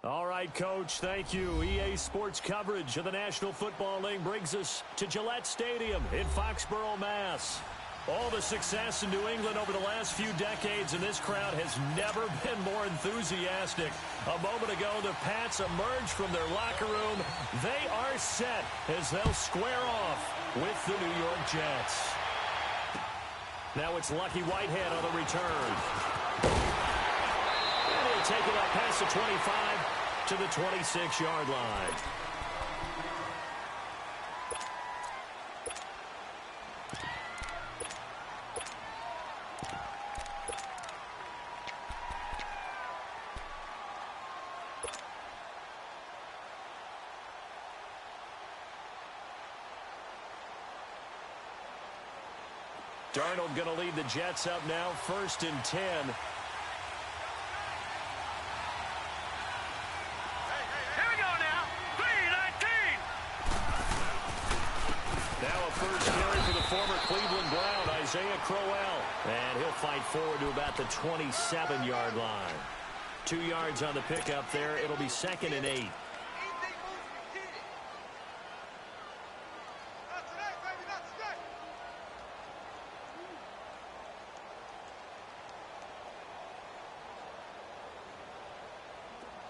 All right, Coach, thank you. EA Sports coverage of the National Football League brings us to Gillette Stadium in Foxborough, Mass. All the success in New England over the last few decades, and this crowd has never been more enthusiastic. A moment ago, the Pats emerged from their locker room. They are set as they'll square off with the New York Jets. Now it's Lucky Whitehead on the return. And he'll take it up past the 25 to the 26-yard line. Darnold going to lead the Jets up now, 1st and 10. Here we go now, 3-19. Now a first carry for the former Cleveland Brown, Isaiah Crowell. And he'll fight forward to about the 27-yard line. 2 yards on the pickup there. It'll be 2nd and 8.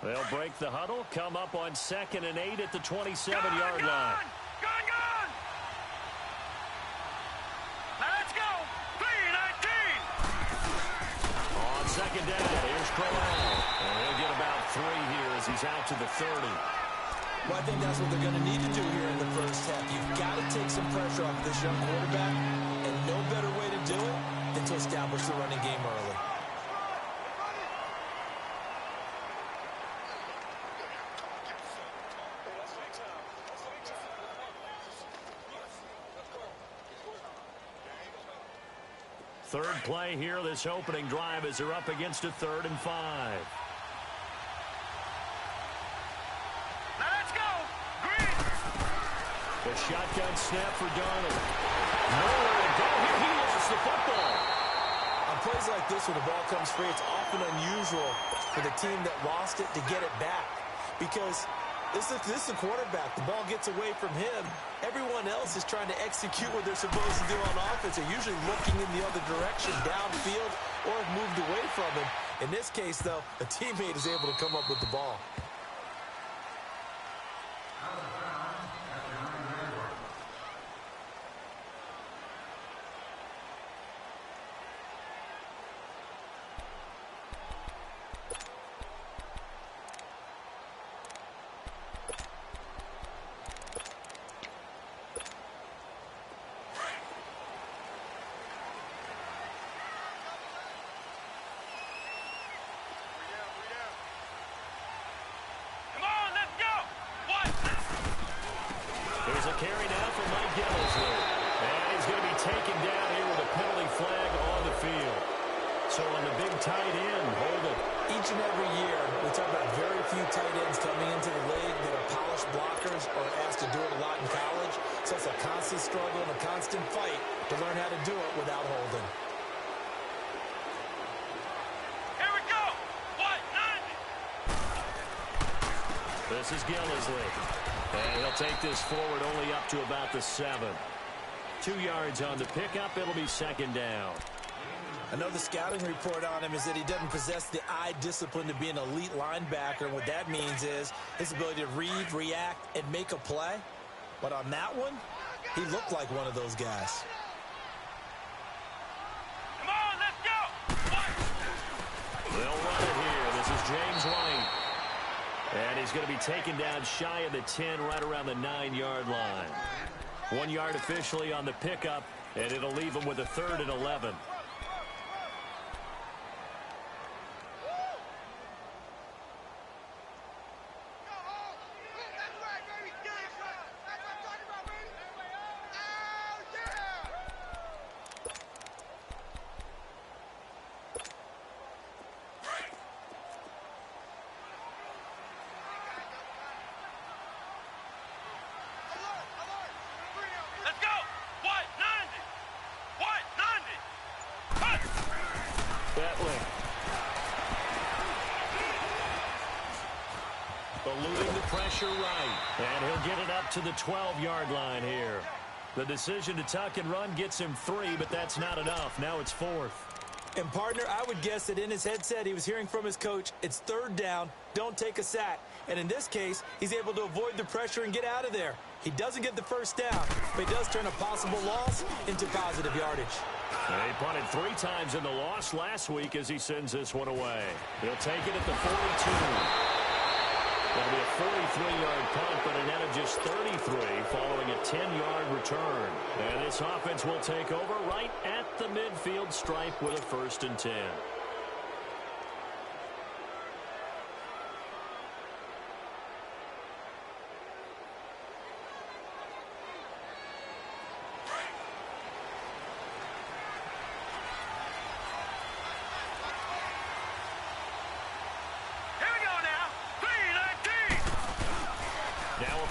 They'll break the huddle, come up on 2nd and 8 at the 27-yard line. Gone! Now let's go! 3-19! On 2nd down, here's Crowell. And he'll get about 3 here as he's out to the 30. Well, I think that's what they're going to need to do here in the first half. You've got to take some pressure off of this young quarterback, and no better way to do it than to establish the running game early. Third play here, this opening drive, as they're up against a 3rd and 5. Now let's go! Green! The shotgun snap for Darnold. Nowhere to go here. He lost the football. On plays like this, when the ball comes free, it's often unusual for the team that lost it to get it back. Because this is a quarterback. The ball gets away from him. Everyone else is trying to execute what they're supposed to do on offense. They're usually looking in the other direction, downfield, or have moved away from him. In this case, though, a teammate is able to come up with the ball. There's a carry now for Mike Gillisley. And he's going to be taken down here with a penalty flag on the field. So on the big tight end, hold it. Each and every year, we talk about very few tight ends coming into the league that are polished blockers or asked to do it a lot in college. So it's a constant struggle and a constant fight to learn how to do it without holding. Here we go! What? 90! This is Gillisley. And he'll take this forward only up to about the 7. 2 yards on the pickup. It'll be 2nd down. I know the scouting report on him is that he doesn't possess the eye discipline to be an elite linebacker. And what that means is his ability to read, react, and make a play. But on that one, he looked like one of those guys. Come on, let's go! What? They'll run it here. This is James White. And he's going to be taken down shy of the 10, right around the 9-yard line. 1 yard officially on the pickup, and it'll leave him with a 3rd and 11. pressure right. And he'll get it up to the 12-yard line here. The decision to tuck and run gets him 3, but that's not enough. Now it's 4th. And, partner, I would guess that in his headset he was hearing from his coach, it's 3rd down, don't take a sack. And in this case, he's able to avoid the pressure and get out of there. He doesn't get the first down, but he does turn a possible loss into positive yardage. He punted 3 times in the loss last week as he sends this one away. He'll take it at the 42. That'll be a 43-yard punt, but a net of just 33 following a 10-yard return. And this offense will take over right at the midfield stripe with a 1st and 10.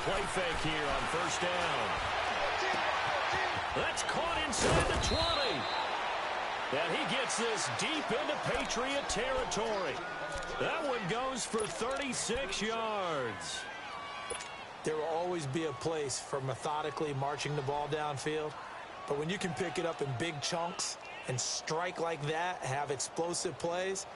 Play fake here on 1st down. That's caught inside the 20. And he gets this deep into Patriot territory. That one goes for 36 yards. There will always be a place for methodically marching the ball downfield. But when you can pick it up in big chunks and strike like that, have explosive plays,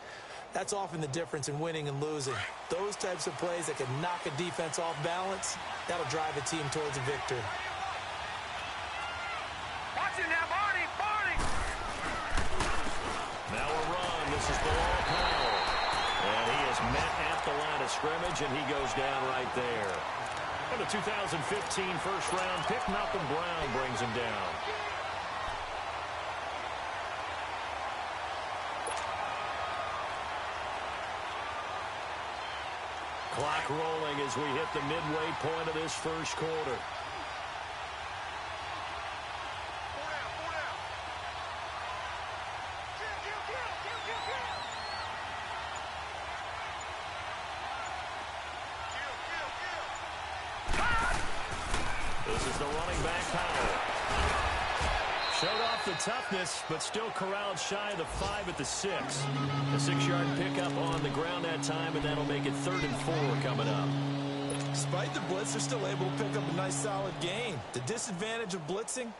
that's often the difference in winning and losing. Those types of plays that can knock a defense off balance, that'll drive a team towards a victory. Watch it now, Barney! Barney! Now a run. This is below Powell. And he is met at the line of scrimmage, and he goes down right there. And the 2015 first-round pick, Malcolm Brown, brings him down. Clock rolling as we hit the midway point of this first quarter. This is the running back, Powell. Showed off the toughness, but still corralled shy of the 5 at the 6. A 6-yard pickup on the ground that time, and that'll make it 3rd and 4 coming up. Despite the blitz, they're still able to pick up a nice, solid gain. The disadvantage of blitzing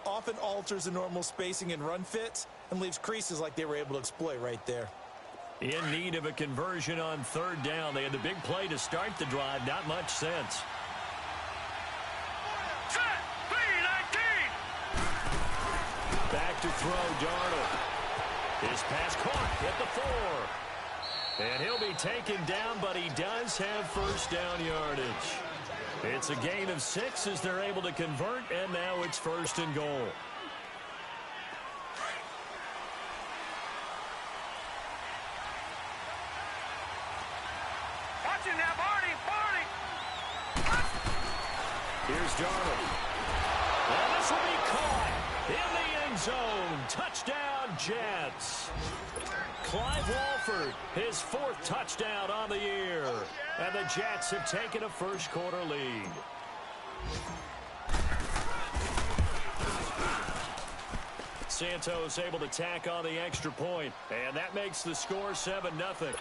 often alters the normal spacing and run fits and leaves creases like they were able to exploit right there. In need of a conversion on 3rd down. They had the big play to start the drive. Not much sense. Back to throw, Darnold. His pass caught at the 4. And he'll be taken down, but he does have 1st down yardage. It's a gain of 6 as they're able to convert, and now it's 1st and goal. Watch it now, Barney! Barney! Here's Darnold. And this will be caught in the end zone. Touchdown, Jets. Clive Walford, his 4th touchdown on the year. And the Jets have taken a first quarter lead. Santos able to tack on the extra point. And that makes the score 7-0.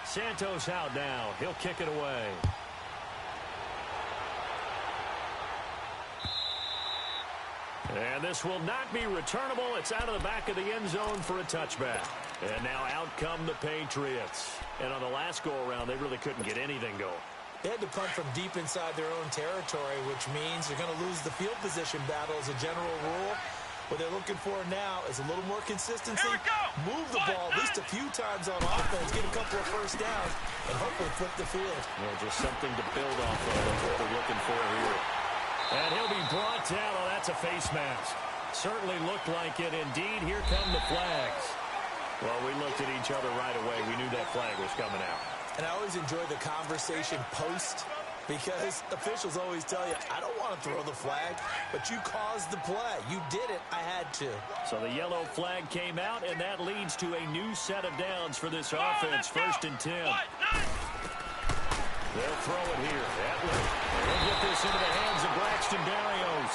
Santos out now. He'll kick it away. And this will not be returnable. It's out of the back of the end zone for a touchback. And now out come the Patriots. And on the last go-around, they really couldn't get anything going. They had to punt from deep inside their own territory, which means they're going to lose the field position battle as a general rule. What they're looking for now is a little more consistency, move the ball at least a few times on offense, get a couple of first downs, and hopefully flip the field. Yeah, just something to build off of. That's what they're looking for here. And he'll be brought down. Oh, that's a face mask. Certainly looked like it. Indeed, here come the flags. Well, we looked at each other right away. We knew that flag was coming out. And I always enjoy the conversation post Because officials always tell you, I don't want to throw the flag, but you caused the play. You did it. I had to. So the yellow flag came out, and that leads to a new set of downs for this offense. 1st and 10. They'll throw it here. They'll get this into the hands of Braxton Berrios.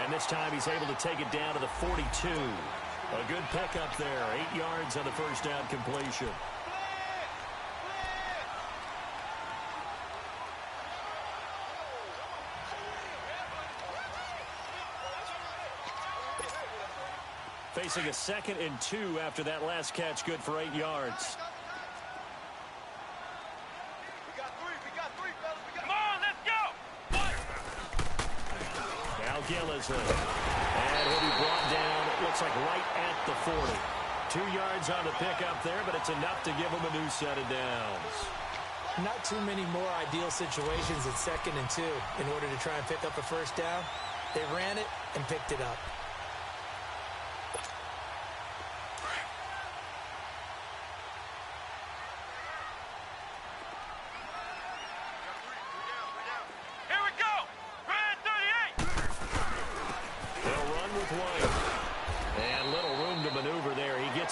And this time he's able to take it down to the 42. A good pickup there. 8 yards on the first down completion. Facing a 2nd and 2 after that last catch, good for 8 yards. Come on, let's go. Now Gillison. And he'll be brought down, it looks like right at the 40. 2 yards on the pickup there, but it's enough to give him a new set of downs. Not too many more ideal situations at 2nd and 2 in order to try and pick up a first down. They ran it and picked it up.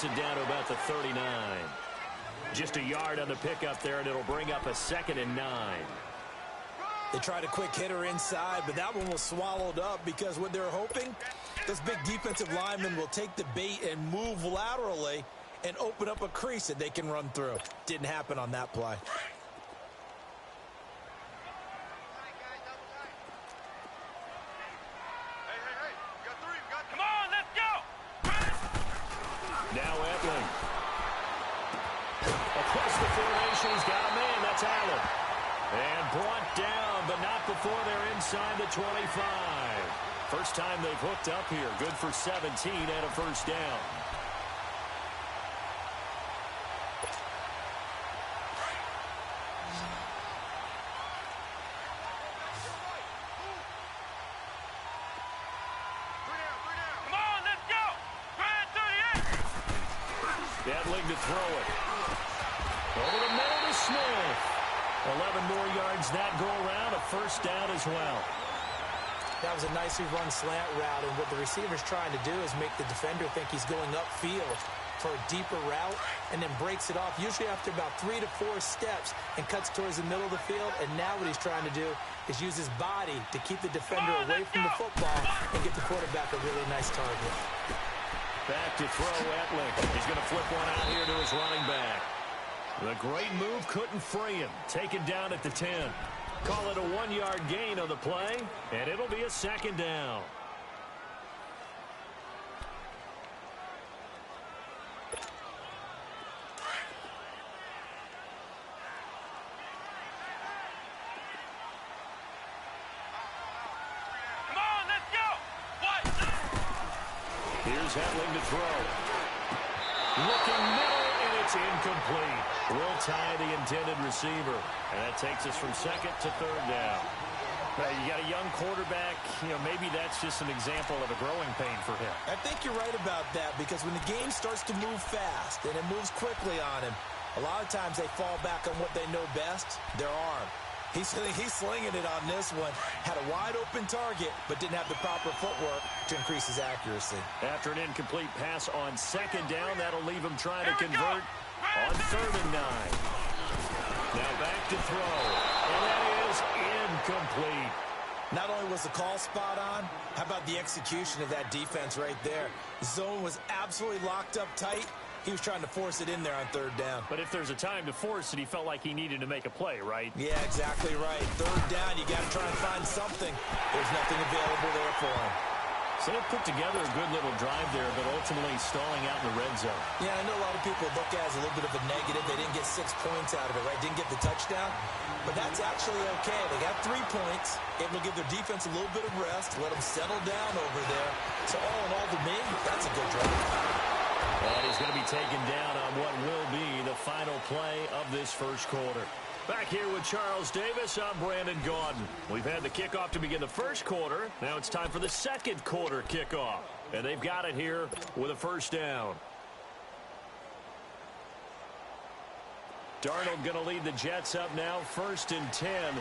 It down to about the 39. Just a yard on the pickup there, and it'll bring up a 2nd and 9. They tried a quick hitter inside, but that one was swallowed up because what they're hoping, this big defensive lineman will take the bait and move laterally and open up a crease that they can run through. Didn't happen on that play. Now Edling. Across the formation, he's got a man. That's Allen. And brought down, but not before they're inside the 25. First time they've hooked up here. Good for 17 and a first down. Edling to throw it. Over the middle to Smith. 11 more yards that go around. A first down as well. That was a nicely run slant route, and what the receiver's trying to do is make the defender think he's going upfield for a deeper route, and then breaks it off, usually after about 3 to 4 steps, and cuts towards the middle of the field. And now what he's trying to do is use his body to keep the defender away from the football and get the quarterback a really nice target. Back to throw Edling. He's going to flip one out here to his running back. The great move couldn't free him. Taken down at the 10. Call it a 1-yard gain on the play, and it'll be a 2nd down. Come on, let's go. What? Here's Edling to throw. Looking middle, and it's incomplete. Will tie the intended receiver. And that takes us from 2nd to 3rd down. You got a young quarterback. Maybe that's just an example of a growing pain for him. I think you're right about that, because when the game starts to move fast and it moves quickly on him, a lot of times they fall back on what they know best, their arm. He's slinging it on this one. Had a wide-open target, but didn't have the proper footwork to increase his accuracy. After an incomplete pass on 2nd down, that'll leave him trying to convert on 3rd and 9. Now back to throw. And that is incomplete. Not only was the call spot on, how about the execution of that defense right there? The zone was absolutely locked up tight. He was trying to force it in there on 3rd down. But if there's a time to force it, he felt like he needed to make a play, right? Yeah, exactly right. 3rd down, you got to try and find something. There's nothing available there for him. So they put together a good little drive there, but ultimately stalling out in the red zone. Yeah, I know a lot of people look at it as a little bit of a negative. They didn't get 6 points out of it, right? Didn't get the touchdown. But that's actually okay. They got 3 points. Able to give their defense a little bit of rest, let them settle down over there. So all in all, to me, that's a good drive. And he's going to be taken down on what will be the final play of this first quarter. Back here with Charles Davis, I'm Brandon Gaudin. We've had the kickoff to begin the first quarter. Now it's time for the second quarter kickoff. And they've got it here with a first down. Darnold going to lead the Jets up now, 1st and 10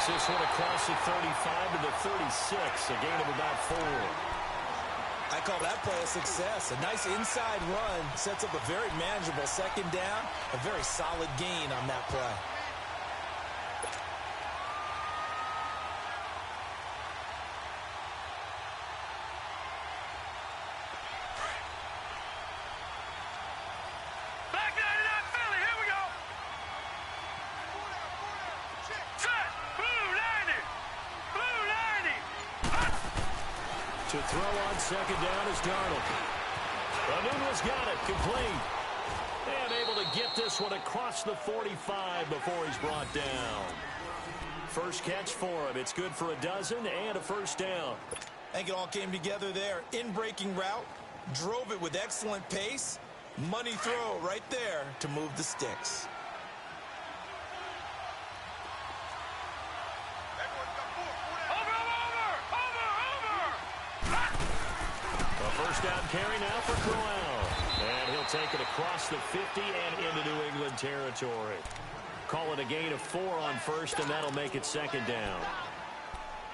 Gets this one across the 35 to the 36, a gain of about 4. I call that play a success. A nice inside run sets up a very manageable second down. A very solid gain on that play. Back 99 Philly, here we go. Set, blue 90. Blue 90. To throw on second down is Darnold. Anunwa's got it, complete. And able to get this one across the 45 before he's brought down. First catch for him. It's good for a dozen and a first down. I think it all came together there. In-breaking route, drove it with excellent pace. Money throw right there to move the sticks. A first down carry now for Crowell. And he'll take it across the 50 and into New England territory. Call it a gain of 4 on first, and that'll make it second down.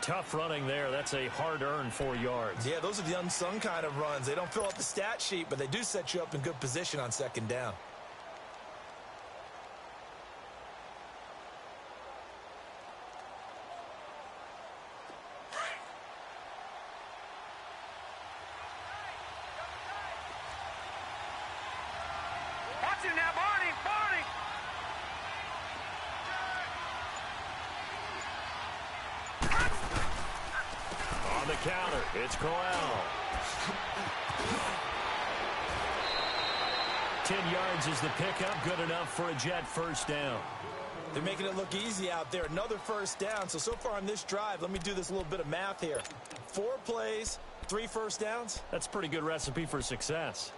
Tough running there. That's a hard-earned 4 yards. Yeah, those are the unsung kind of runs. They don't fill up the stat sheet, but they do set you up in good position on second down. Watch him now, Barney, Barney. On the counter, it's Crowell. 10 yards is the pickup, good enough for a Jet first down. They're making it look easy out there. Another first down. So far on this drive, let me do this little bit of math here. 4 plays, 3 first downs. That's a pretty good recipe for success.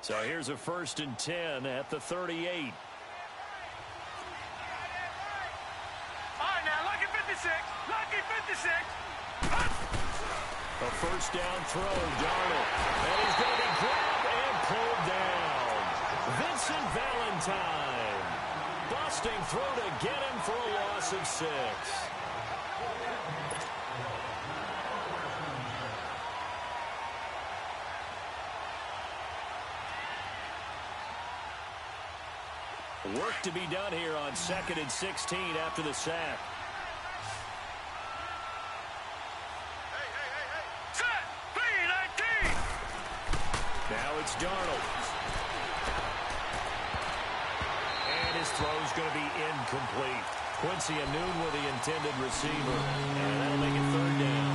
So here's a 1st and 10 at the 38. All right, now, lucky 56. Lucky 56. A first down throw, Darnold. And he's going to be grabbed and pulled down. Vincent Valentine. Busting through to get him for a loss of 6. Work to be done here on 2nd and 16 after the sack. Set, B19. Now it's Darnold. And his throw's going to be incomplete. Quincy Enunwa, the intended receiver. And that'll make it 3rd down.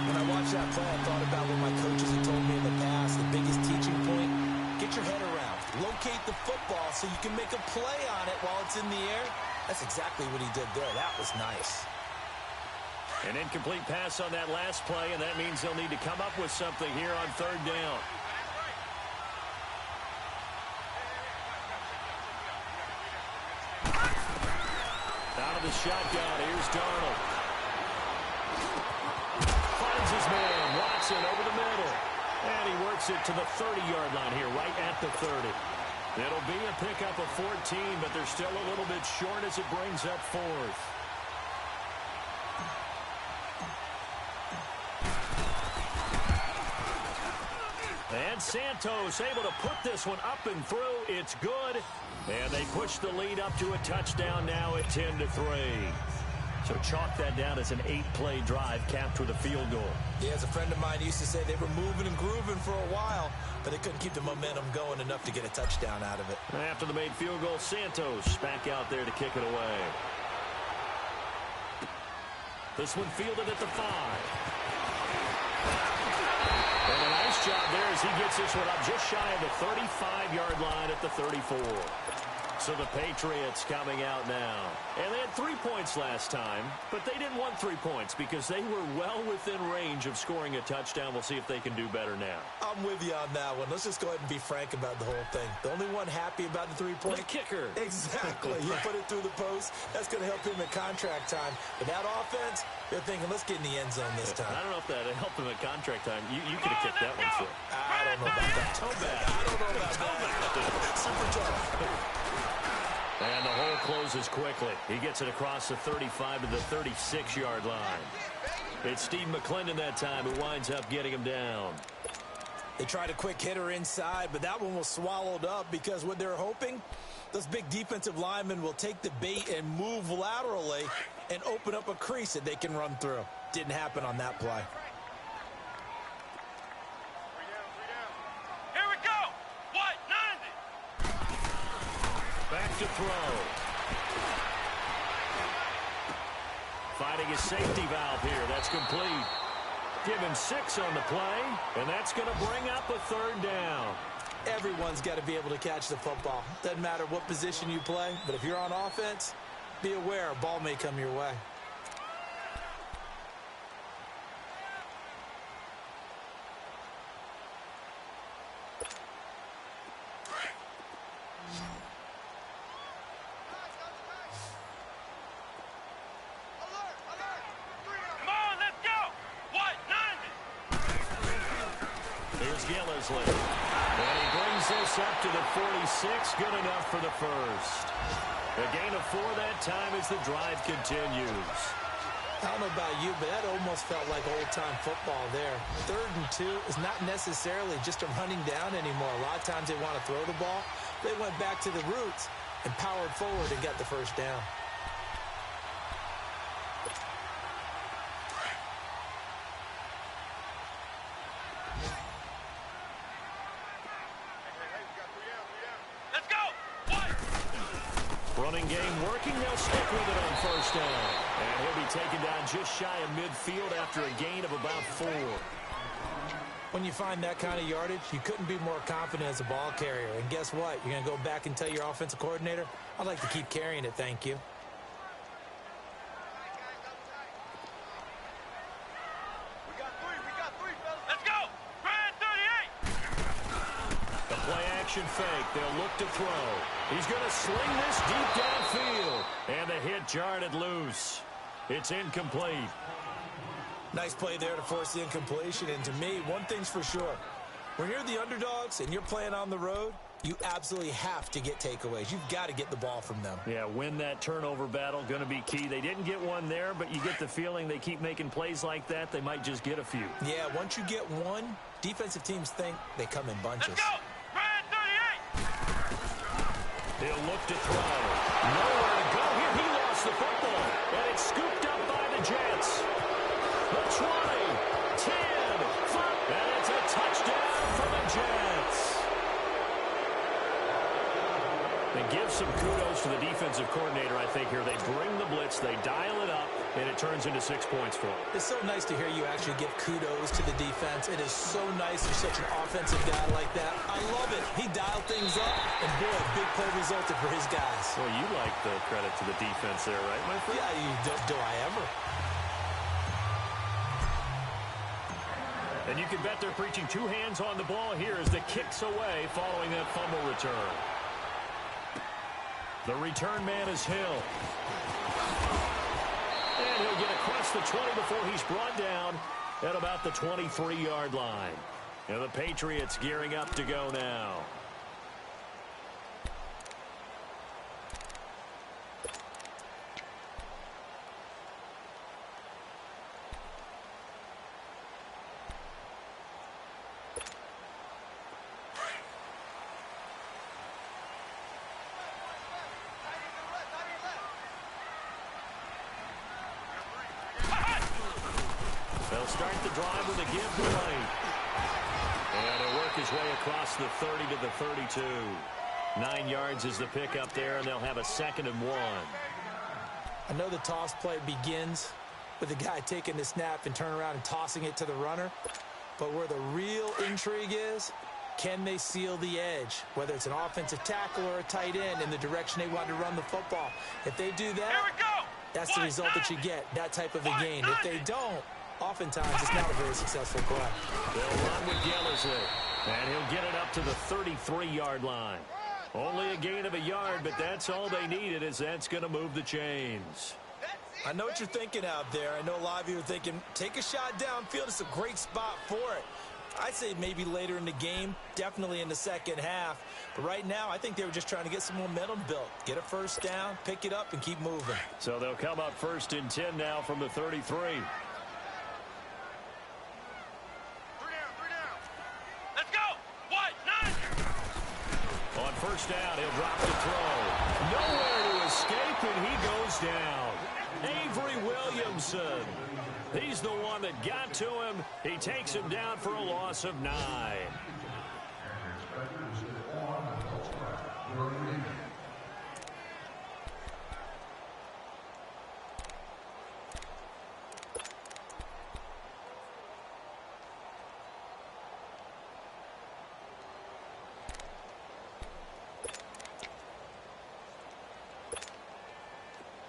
When I watched that play, I thought about what my coaches had told me in the past. The biggest teaching point, get your head around. Locate the football so you can make a play on it while it's in the air. That's exactly what he did there. That was nice. An incomplete pass on that last play, and that means they'll need to come up with something here on 3rd down. Out of the shotgun, here's Darnold. Finds his man, Watson over the middle. And he works it to the 30-yard line here, right at the 30. It'll be a pickup of 14, but they're still a little bit short as it brings up 4th. And Santos able to put this one up and through. It's good. And they push the lead up to a touchdown now at 10-3. So chalk that down as an 8-play drive capped with a field goal. Yeah, as a friend of mine used to say, they were moving and grooving for a while, but they couldn't keep the momentum going enough to get a touchdown out of it. After the made field goal, Santos back out there to kick it away. This one fielded at the 5. And a nice job there as he gets this one up just shy of the 35-yard line at the 34. So the Patriots coming out now. And they had 3 points last time, but they didn't want 3 points because they were well within range of scoring a touchdown. We'll see if they can do better now. I'm with you on that one. Let's just go ahead and be frank about the whole thing. The only one happy about the 3-point. The kicker. Exactly. He put it through the post. That's going to help him at contract time. But that offense, they're thinking, let's get in the end zone this time. I don't know if that helped him at contract time. You could have kicked that one, too. I don't know about that. bad. I don't know about that. Super tough. And the hole closes quickly. He gets it across the 35 to the 36-yard line. It's Steve McClendon that time who winds up getting him down. They tried a quick hitter inside, but that one was swallowed up because what they're hoping, those big defensive linemen will take the bait and move laterally and open up a crease that they can run through. Didn't happen on that play. Here we go. What? 90. Back to throw. Finding his safety valve here. That's complete. Give him 6 on the play, and that's going to bring up a third down. Everyone's got to be able to catch the football. Doesn't matter what position you play, but if you're on offense, be aware a ball may come your way. And he brings this up to the 46. Good enough for the first. A gain of 4 that time as the drive continues. I don't know about you, but that almost felt like old-time football there. 3rd and 2 is not necessarily just a running down anymore. A lot of times they want to throw the ball. They went back to the roots and powered forward and got the first down. Running game working. They'll stick with it on first down. And he'll be taken down just shy of midfield after a gain of about 4. When you find that kind of yardage, you couldn't be more confident as a ball carrier. And guess what? You're going to go back and tell your offensive coordinator, I'd like to keep carrying it, thank you. Let's go. Brad 38. The play action fake. They'll look to throw. He's going to sling this deep downfield. And the hit jarred loose. It's incomplete. Nice play there to force the incompletion. And to me, one thing's for sure. When you're the underdogs and you're playing on the road, you absolutely have to get takeaways. You've got to get the ball from them. Yeah, win that turnover battle. Going to be key. They didn't get one there, but you get the feeling they keep making plays like that. They might just get a few. Yeah, once you get one, defensive teams think they come in bunches. Let's go. Brad 38. He'll look to throw. Nowhere to go here. He lost the football. And it's scooped up by the Jets. The 20, 10, 5, and it's a touchdown for the Jets. And give some kudos to the defensive coordinator, I think, here. They bring the blitz, they dial it up, and it turns into 6 points for them. It's so nice to hear you actually give kudos to the defense. It is so nice you're such an offensive guy like that. I love it. He dialed things up, and boy, a big play resulted for his guys. Well, you like the credit to the defense there, right, my friend? Yeah, do I ever? And you can bet they're preaching 2 hands on the ball here as the kick's away following that fumble return. The return man is Hill. And he'll get across the 20 before he's brought down at about the 23-yard line. And the Patriots gearing up to go now. They'll start the drive with a give to White. And he'll work his way across the 30 to the 32. 9 yards is the pickup there, and they'll have a 2nd and 1. I know the toss play begins with the guy taking the snap and turning around and tossing it to the runner. But where the real intrigue is, can they seal the edge? Whether it's an offensive tackle or a tight end in the direction they want to run the football. If they do that, Here we go. that's the result that you get, that type of a gain. If they don't, oftentimes it's not a very successful play. They'll run with Gillisley, and he'll get it up to the 33-yard line. Only a gain of a yard, but that's all they needed, as that's going to move the chains. I know what you're thinking out there. I know a lot of you are thinking, take a shot downfield. It's a great spot for it. I'd say maybe later in the game, definitely in the second half. But right now, I think they were just trying to get some momentum built. Get a first down, pick it up, and keep moving. So they'll come up 1st and 10 now from the 33. 3 down. Let's go. What? 9. On 1st down, he'll drop to throw. Nowhere to escape, and he goes down. Avery Williamson. He's the one that got to him. He takes him down for a loss of 9.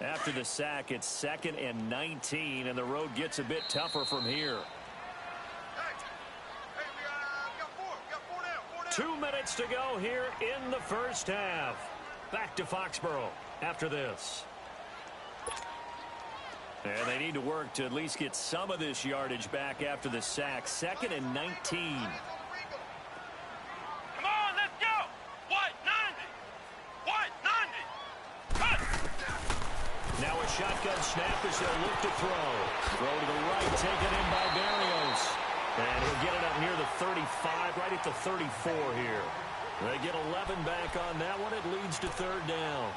After the sack, it's 2nd and 19, and the road gets a bit tougher from here. Hey, we got 4 down. 2 minutes to go here in the first half. Back to Foxborough after this. And they need to work to at least get some of this yardage back after the sack. 2nd and 19. Come on, let's go. What? 90. What? 90. Cut. Now a shotgun snap as they'll look to throw. Throw to the right, taken in by Barrios. And he'll get it up near the 35, right at the 34 here. They get 11 back on that one. It leads to 3rd down.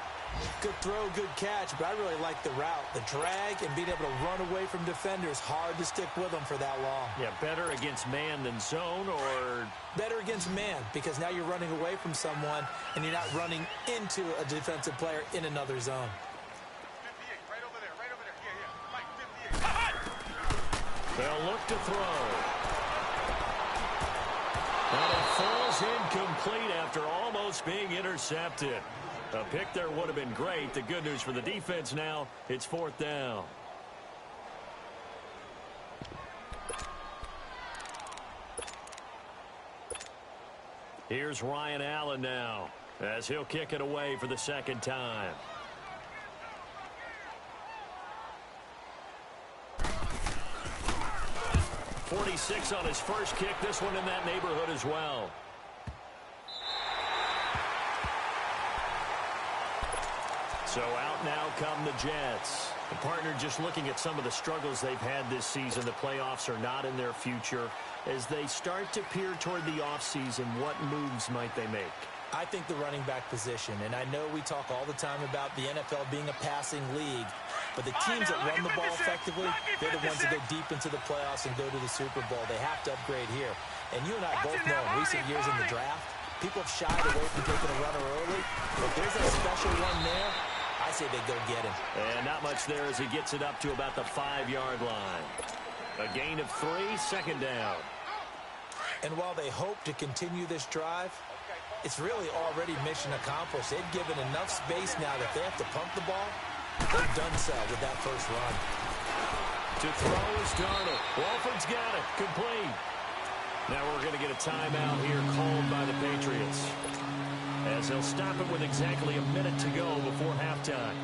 Good throw, good catch, but I really like the route. The drag and being able to run away from defenders, hard to stick with them for that long. Yeah, better against man than zone, or better against man, because now you're running away from someone and you're not running into a defensive player in another zone. 58, right over there. Yeah. Mike, 58. They'll look to throw. And it falls incomplete after almost being intercepted. A pick there would have been great. The good news for the defense now, it's 4th down. Here's Ryan Allen now, as he'll kick it away for the 2nd time. .46 on his first kick. This one in that neighborhood as well. So out now come the Jets. The partner just looking at some of the struggles they've had this season. The playoffs are not in their future. As they start to peer toward the offseason, what moves might they make? I think the running back position, and I know we talk all the time about the NFL being a passing league, but the teams that run the ball effectively, they're the ones that go deep into the playoffs and go to the Super Bowl. They have to upgrade here. And you and I both know in recent years in the draft, people have shied away from taking a runner early. If there's a special one there, I say they go get him. And not much there as he gets it up to about the 5-yard line. A gain of 3, 2nd down. And while they hope to continue this drive, it's really already mission accomplished. They've given enough space now that they have to pump the ball. They've done so with that first run. To throw is Darnold. Walford's got it. Complete. Now we're going to get a timeout here called by the Patriots, as they'll stop it with exactly a minute to go before halftime.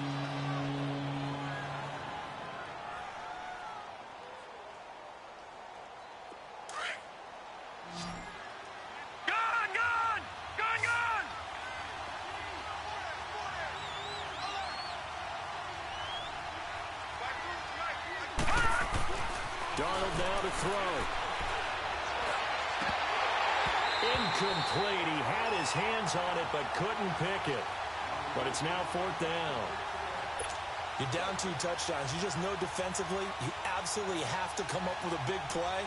Darnold now to throw. Incomplete. He had his hands on it but couldn't pick it. But it's now 4th down. You're down 2 touchdowns. You just know defensively you absolutely have to come up with a big play.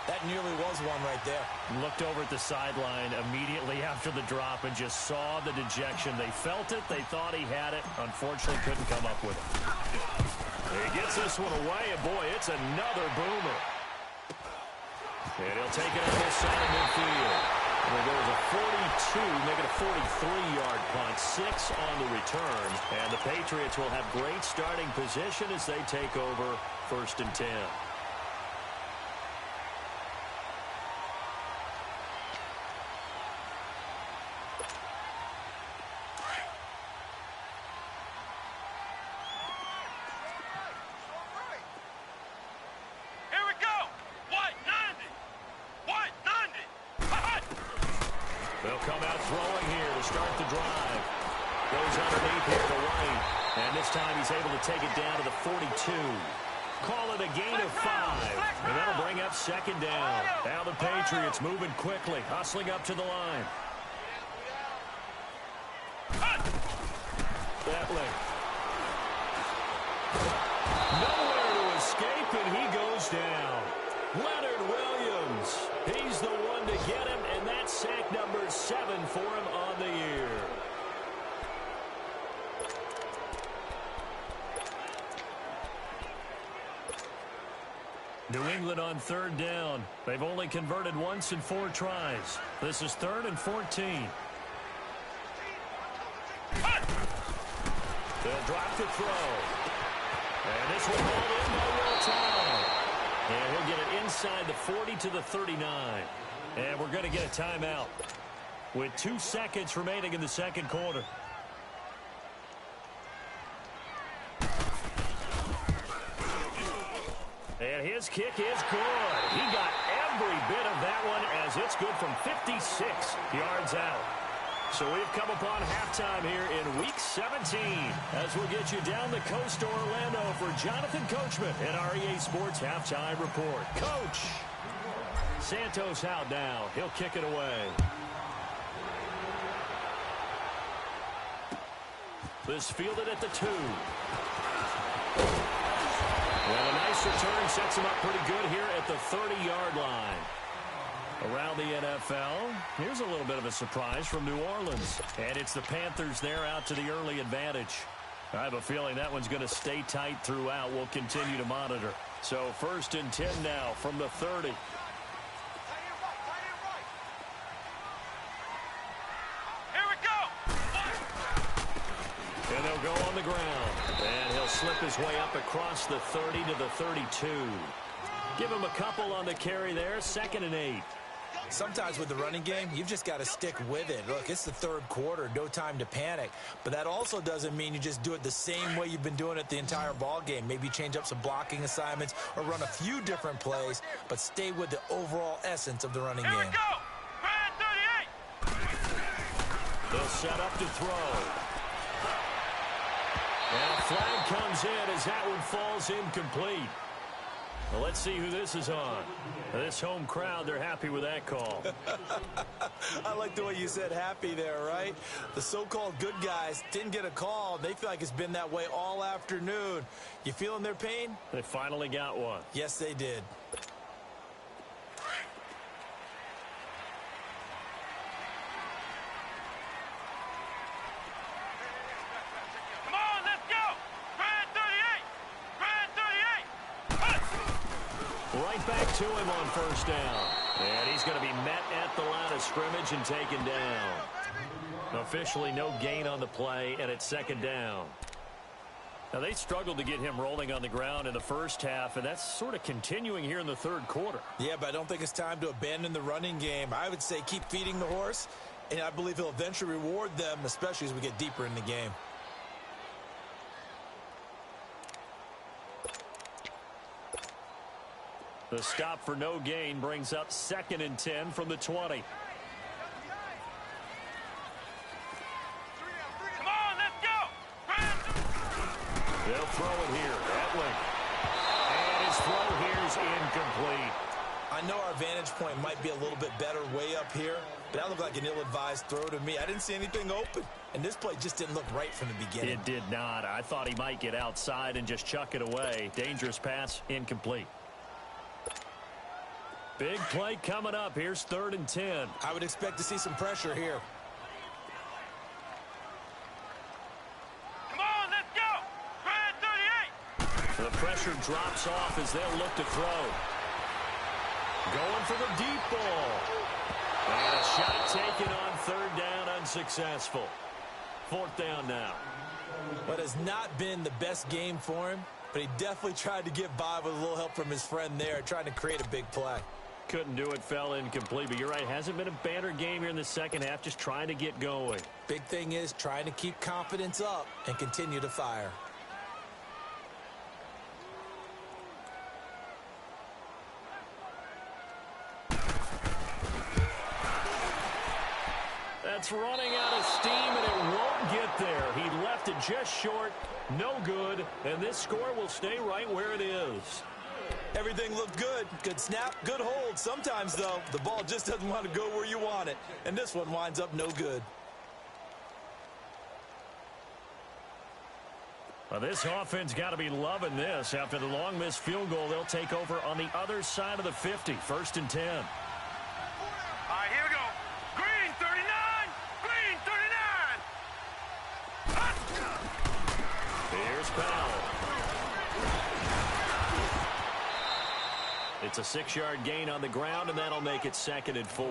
That nearly was one right there. Looked over at the sideline immediately after the drop and just saw the dejection. They felt it. They thought he had it. Unfortunately, couldn't come up with it. He gets this one away, and boy, it's another boomer. And he'll take it on this side of midfield. And there goes a 42, make it a 43-yard punt, 6 on the return. And the Patriots will have great starting position as they take over 1st and 10. Here we go. What? 90. What? 90. They'll come out throwing here to start the drive. Goes underneath here to White. And this time he's able to take it down to the 42. Call it a gain of 5. And that'll bring up second down. Now the Patriots moving quickly, hustling up to the line. Bentley. Nowhere to escape, and he goes down. Leonard Williams. He's the one to get him, and that's sack number 7 for him on the year. New England on third down. They've only converted once in 4 tries. This is 3rd and 14. They'll drop the throw. And this one hauled in by Will Tye. And he'll get it inside the 40 to the 39. And we're going to get a timeout with 2 seconds remaining in the second quarter. And his kick is good. He got every bit of that one as it's good from 56 yards out. So we've come upon halftime here in Week 17 as we'll get you down the coast to Orlando for Jonathan Coachman at our EA Sports Halftime Report. Coach! Santos out now. He'll kick it away. This fielded at the 2. Well, a nice return sets him up pretty good here at the 30-yard line. Around the NFL, here's a little bit of a surprise from New Orleans. And it's the Panthers there out to the early advantage. I have a feeling that one's going to stay tight throughout. We'll continue to monitor. So 1st and 10 now from the 30. Here we go. And they'll go on the ground. And he'll slip his way up across the 30 to the 32. Give him a couple on the carry there. 2nd and 8. Sometimes with the running game, you've just got to stick with it. Look, it's the 3rd quarter, no time to panic. But that also doesn't mean you just do it the same way you've been doing it the entire ball game. Maybe change up some blocking assignments or run a few different plays, but stay with the overall essence of the running game. Here we go. Brad 38. They'll set up to throw. And a flag comes in as that one falls incomplete. Well, let's see who this is on. This home crowd, they're happy with that call. I like the way you said happy there, right? The so-called good guys didn't get a call. They feel like it's been that way all afternoon. You feeling their pain? They finally got one. Yes, they did. Come on, let's go. Brad 38. Brad 38. Right back to him on 1st down. And he's going to be met at the line of scrimmage and taken down. Officially no gain on the play, and it's 2nd down. Now, they struggled to get him rolling on the ground in the first half, and that's sort of continuing here in the 3rd quarter. Yeah, but I don't think it's time to abandon the running game. I would say keep feeding the horse, and I believe he'll eventually reward them, especially as we get deeper in the game. The stop for no gain brings up 2nd and 10 from the 20. Come on, let's go. They'll throw it here. Etling. And his throw here is incomplete. I know our vantage point might be a little bit better way up here, but that looked like an ill-advised throw to me. I didn't see anything open, and this play just didn't look right from the beginning. It did not. I thought he might get outside and just chuck it away. Dangerous pass, incomplete. Big play coming up. Here's 3rd and 10. I would expect to see some pressure here. Come on, let's go. Brad 38. The pressure drops off as they'll look to throw. Going for the deep ball. And a shot taken on 3rd down, unsuccessful. 4th down now. But has not been the best game for him, but he definitely tried to get by with a little help from his friend there, trying to create a big play. Couldn't do it, fell incomplete, but you're right, hasn't been a banner game here in the second half, just trying to get going. Big thing is trying to keep confidence up and continue to fire. That's running out of steam, and it won't get there. He left it just short. No good. And this score will stay right where it is. Everything looked good. Good snap, good hold. Sometimes, though, the ball just doesn't want to go where you want it. And this one winds up no good. Well, this offense got to be loving this. After the long missed field goal, they'll take over on the other side of the 50. 1st and 10. All right, here we go. Green 39. Green 39. Here's Powell. It's a 6-yard gain on the ground, and that'll make it 2nd and 4.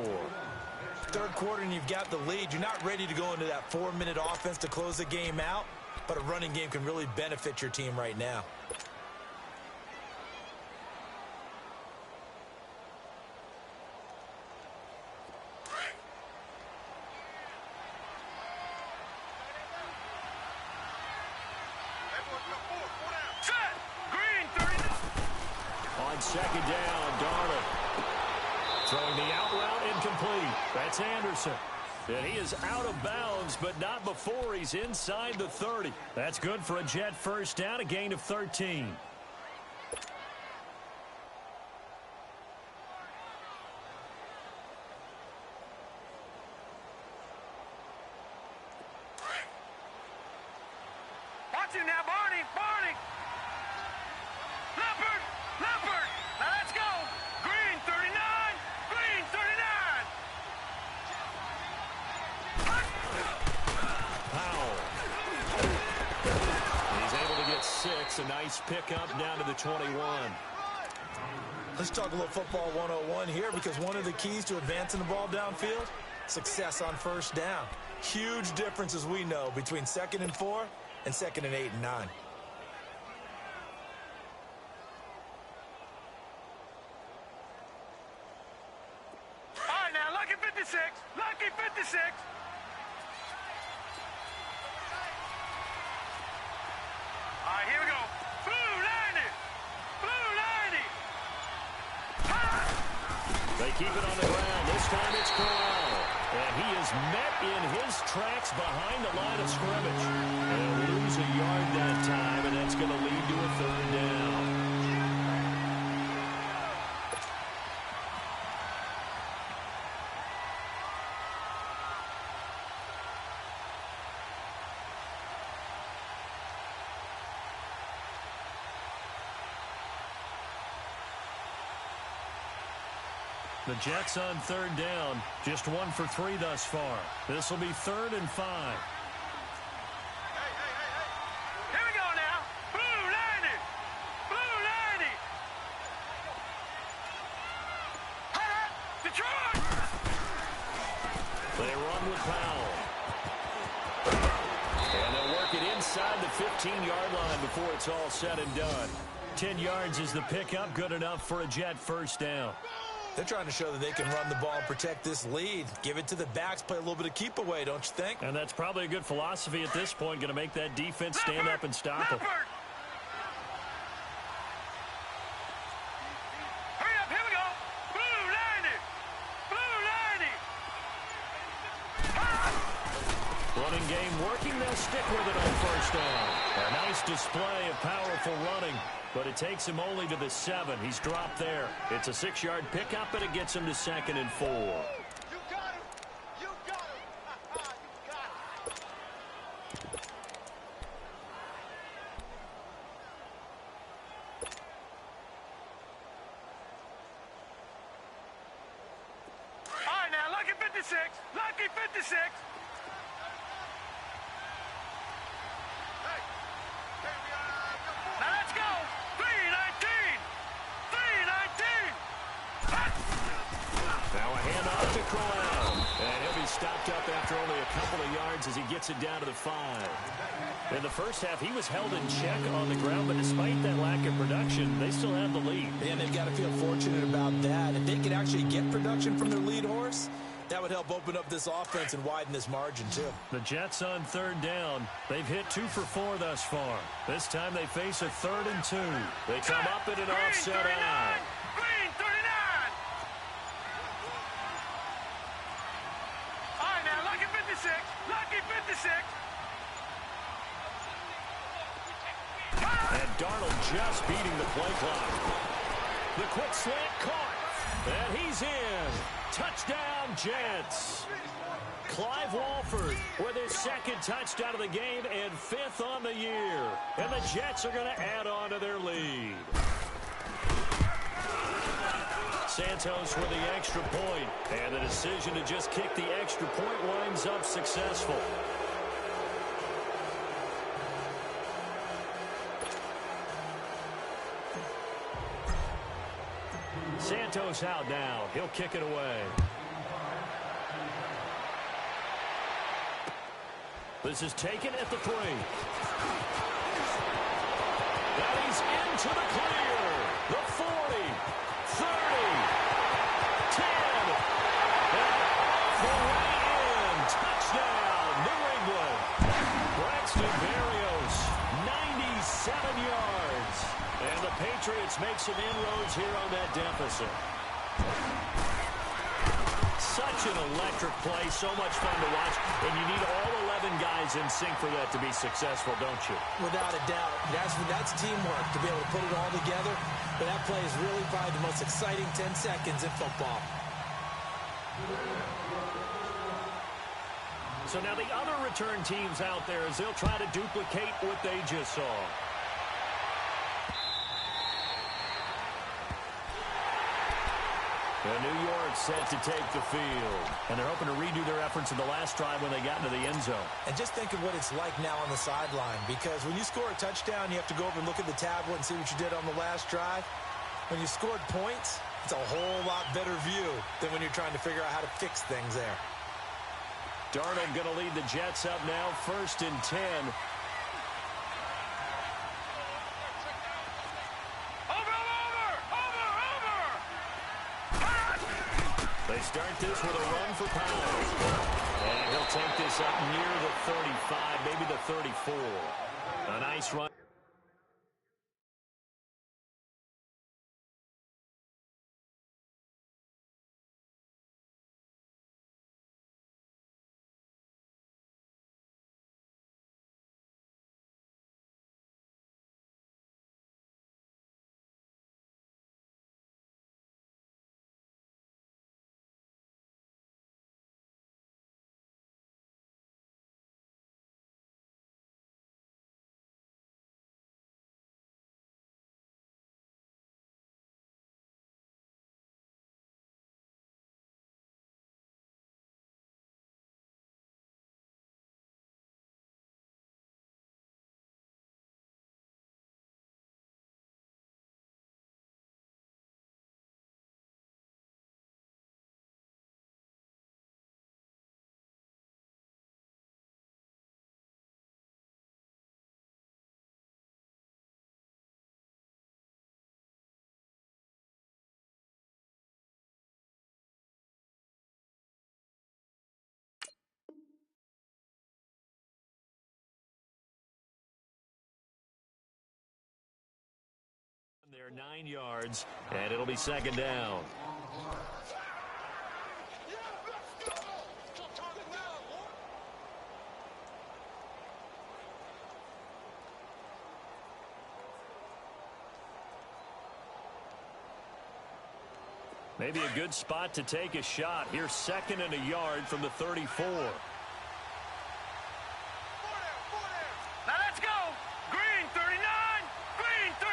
Third quarter, and you've got the lead. You're not ready to go into that 4-minute offense to close the game out, but a running game can really benefit your team right now. Set. Green 39. On 2nd down, Darnold. Throwing the out route incomplete. That's Anderson. And he is out of bounds, but not before he's inside the 30. That's good for a Jet first down, a gain of 13. Watch him now, Barney. Barney. Leopard. Leopard. Now let's go. Green 39. Green 39. Powell. He's able to get 6. A nice pickup down to the 21. Let's talk a little football 101 here, because one of the keys to advancing the ball downfield, success on first down. Huge difference, as we know, between 2nd and 4 and 2nd and 8 and 9. All right, now, lucky 56. Lucky 56. All right, here we go. Blue 90. Blue 90. They keep it on the ground. This time it's Corral. And he is met in his tracks behind the line of scrimmage. And lose a yard that time, and that's going to lead to a 3rd down. The Jets on 3rd down, just 1 for 3 thus far. This will be 3rd and 5. Here we go now. Blue 90. Blue 90. Detroit. They run with Powell. And they'll work it inside the 15-yard line before it's all said and done. 10 yards is the pickup, good enough for a Jet first down. They're trying to show that they can run the ball and protect this lead. Give it to the backs, play a little bit of keep away, don't you think? And that's probably a good philosophy at this point, going to make that defense stand up and stop them. Hurry up, here we go. Blue 90. Blue 90. Running game working, they'll stick with it on first down. A nice display of powerful running, but it takes him only to the 7. He's dropped there. It's a 6-yard pickup, and it gets him to 2nd and 4. You got him. You got him. You got him. All right, now, lucky 56. Lucky 56. Now let's go. 319. 319. Now a handoff to Corral. And he'll be stopped up after only a couple of yards as he gets it down to the 5. In the first half, he was held in check on the ground, but despite that lack of production, they still have the lead. And they've got to feel fortunate about that. If they could actually get production from their lead horse, that would help open up this offense and widen this margin, too. The Jets on 3rd down. They've hit 2 for 4 thus far. This time they face a 3rd and 2. They come up in an offset eye. Green 39. All right, now, lucky 56. 26. And Darnold just beating the play clock. The quick slant caught. And he's in. Touchdown, Jets. Clive Walford with his second touchdown of the game and 5th on the year. And the Jets are going to add on to their lead. Santos with the extra point. And the decision to just kick the extra point winds up successful. Santos out now. He'll kick it away. This is taken at the 3. Now he's into the clear. The 40, 30, 10. And off the way in. Touchdown, New England. Braxton Berrios, 97 yards. And the Patriots make some inroads here on that deficit. Such an electric play, so much fun to watch, and you need all 11 guys in sync for that to be successful, don't you? Without a doubt. That's teamwork to be able to put it all together, but that play is really probably the most exciting 10 seconds in football. So now the other return teams out there as they'll try to duplicate what they just saw. New York set to take the field. And they're hoping to redo their efforts in the last drive when they got into the end zone. And just think of what it's like now on the sideline. Because when you score a touchdown, you have to go over and look at the tablet and see what you did on the last drive. When you scored points, it's a whole lot better view than when you're trying to figure out how to fix things there. Darnold going to lead the Jets up now, 1st and 10. They start this with a run for Powell. And he'll take this up near the 35, maybe the 34. A nice run. They're 9 yards, and it'll be 2nd down. Maybe a good spot to take a shot. Here's 2nd and a yard from the 34. Now let's go. Green 39. Green 39.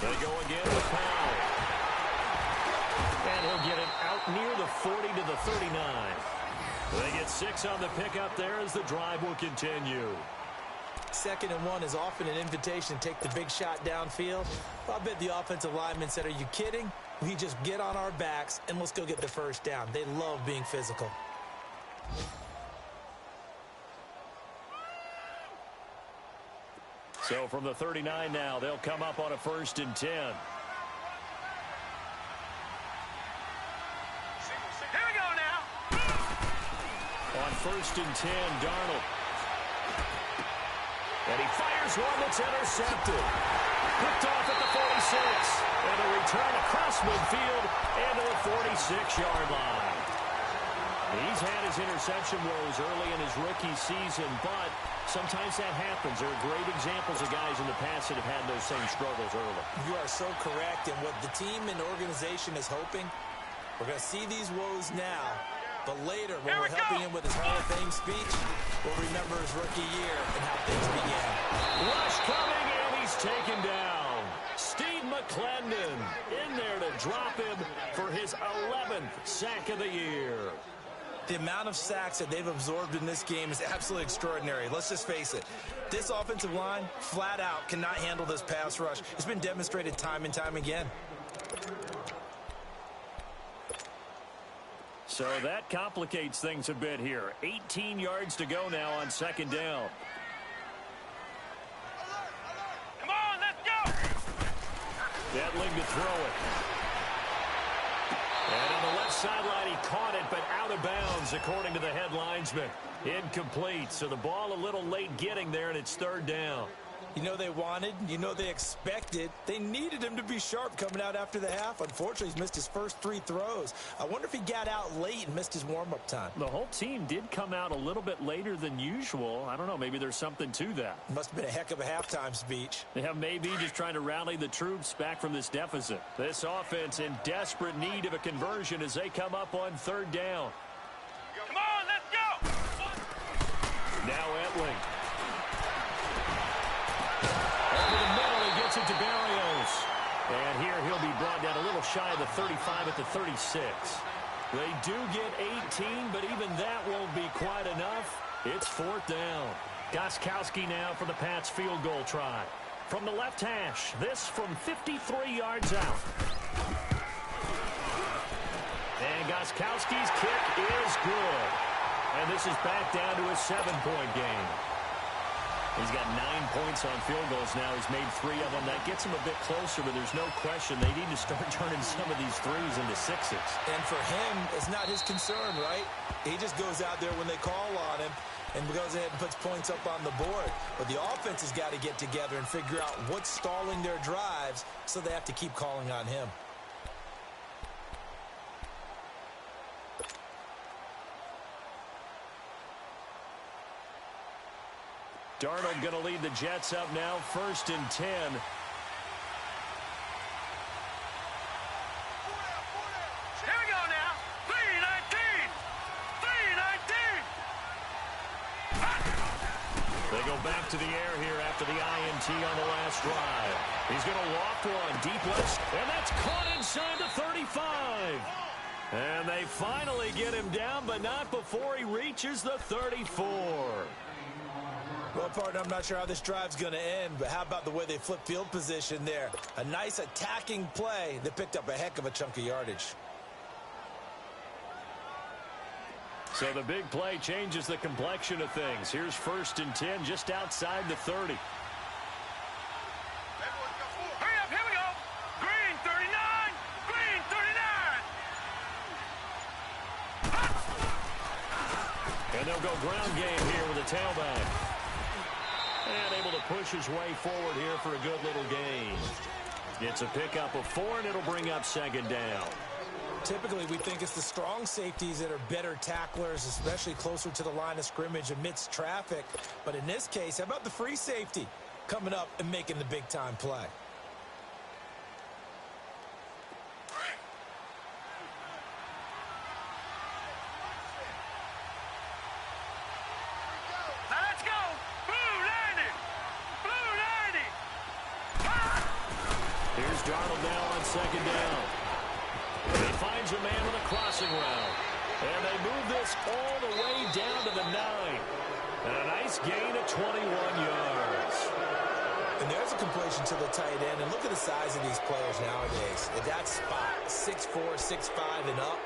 They go again with Powell. And he'll get it out near the 40 to the 39. They get 6 on the pickup there as the drive will continue. 2nd and 1 is often an invitation to take the big shot downfield. I bet the offensive lineman said, are you kidding? We just get on our backs and let's go get the 1st down. They love being physical. So from the 39 now, they'll come up on a 1st and 10. Here we go now. On 1st and 10, Darnold. And he fires one that's intercepted. Picked off at the 46. And a return across across midfield into the 46-yard line. He's had his interception woes early in his rookie season, but sometimes that happens. There are great examples of guys in the past that have had those same struggles early. You are so correct, and what the team and organization is hoping, we're going to see these woes now, but later when we're helping him with his Hall of Fame speech, we'll remember his rookie year and how things began. Rush coming, and he's taken down. Steve McClendon in there to drop him for his 11th sack of the year. The amount of sacks that they've absorbed in this game is absolutely extraordinary. Let's just face it. This offensive line, flat out, cannot handle this pass rush. It's been demonstrated time and time again. So that complicates things a bit here. 18 yards to go now on second down. Come on, let's go! Deadling to throw it. And on the left sideline, he caught it, but out of bounds, according to the head linesman. Incomplete, so the ball a little late getting there, and it's third down. You know they wanted, you know they expected. They needed him to be sharp coming out after the half. Unfortunately, he's missed his first 3 throws. I wonder if he got out late and missed his warm-up time. The whole team did come out a little bit later than usual. I don't know, maybe there's something to that. Must have been a heck of a halftime speech. Yeah, maybe just trying to rally the troops back from this deficit. This offense in desperate need of a conversion as they come up on third down. Come on, let's go! Now Etling. Over the middle, he gets it to Barrios. And here he'll be brought down a little shy of the 35 at the 36. They do get 18, but even that won't be quite enough. It's fourth down. Gostkowski now for the Pats field goal try. From the left hash, this from 53 yards out. And Gostkowski's kick is good. And this is back down to a 7-point game. He's got 9 points on field goals now. He's made 3 of them. That gets him a bit closer, but there's no question they need to start turning some of these threes into sixes. And for him, it's not his concern, right? He just goes out there when they call on him and goes ahead and puts points up on the board. But the offense has got to get together and figure out what's stalling their drives, so they have to keep calling on him. Darnold going to lead the Jets up now, 1st and 10. Here we go now. 3-19. 3-19. They go back to the air here after the INT on the last drive. He's going to loft one deep left, and that's caught inside the 35. And they finally get him down, but not before he reaches the 34. Well, partner, I'm not sure how this drive's going to end, but how about the way they flip field position there? A nice attacking play that picked up a heck of a chunk of yardage. So the big play changes the complexion of things. Here's 1st and 10 just outside the 30. Hurry up, here we go. Green 39. Green 39. And they'll go ground game here with a tailback. And able to push his way forward here for a good little gain. It's a pickup of 4, and it'll bring up second down. Typically, we think it's the strong safeties that are better tacklers, especially closer to the line of scrimmage amidst traffic. But in this case, how about the free safety coming up and making the big-time play? Let's go. Blue 90. Blue 90. Here's Darnold now on second down. He finds a man with a crossing route. And they move this all the way down to the 9. And a nice gain of 21 yards. And there's a completion to the tight end. And look at the size of these players nowadays. At that spot, 6'4", 6'5", and up.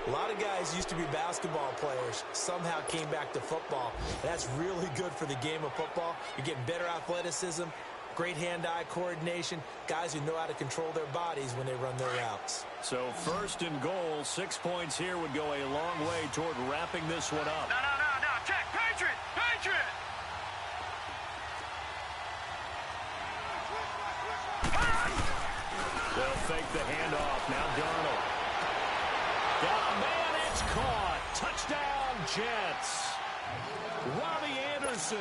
A lot of guys used to be basketball players. Somehow came back to football. That's really good for the game of football. You're getting better athleticism, great hand-eye coordination, guys who know how to control their bodies when they run their routes. So 1st and goal, 6 points here would go a long way toward wrapping this one up. No. Check. Patriot. Patriot. They'll fake the handoff. Now Darnold. Got a man. It's caught. Touchdown, Jets. Robbie Anderson,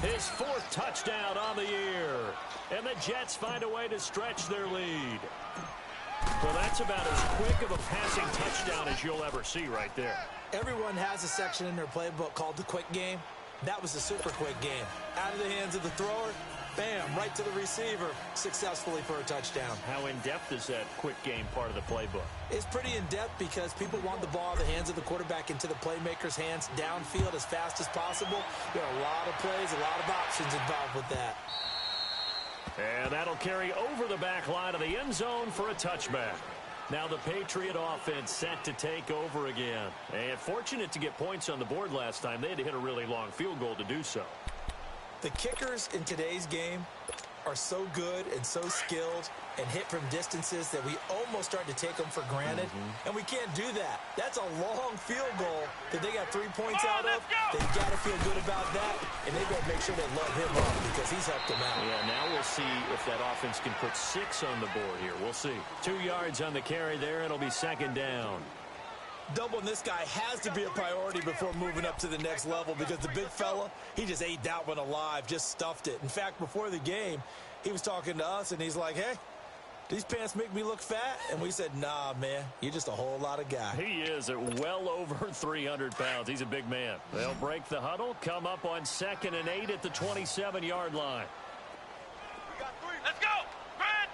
his 4th touchdown on the year. And the Jets find a way to stretch their lead. Well, that's about as quick of a passing touchdown as you'll ever see right there. Everyone has a section in their playbook called the quick game. That was the super quick game. Out of the hands of the thrower, bam, right to the receiver, successfully for a touchdown. How in-depth is that quick game part of the playbook? It's pretty in-depth because people want the ball in the hands of the quarterback into the playmaker's hands downfield as fast as possible. There are a lot of plays, a lot of options involved with that. And that'll carry over the back line of the end zone for a touchback. Now the Patriot offense set to take over again. And fortunate to get points on the board last time. They had to hit a really long field goal to do so. The kickers in today's game are so good and so skilled and hit from distances that we almost start to take them for granted. And we can't do that. That's a long field goal that they got 3 points out of. They've got to feel good about that, and they've got to make sure they load him up because he's helped them out. Yeah, now we'll see if that offense can put 6 on the board here. We'll see. 2 yards on the carry there. It'll be 2nd down. Doubling this guy has to be a priority before moving up to the next level because the big fella, he just ate that one alive, just stuffed it. In fact, before the game, he was talking to us, and he's like, hey, these pants make me look fat? And we said, nah, man, you're just a whole lot of guy. He is at well over 300 pounds. He's a big man. They'll break the huddle, come up on 2nd and 8 at the 27-yard line. We got 3. Let's go. Brad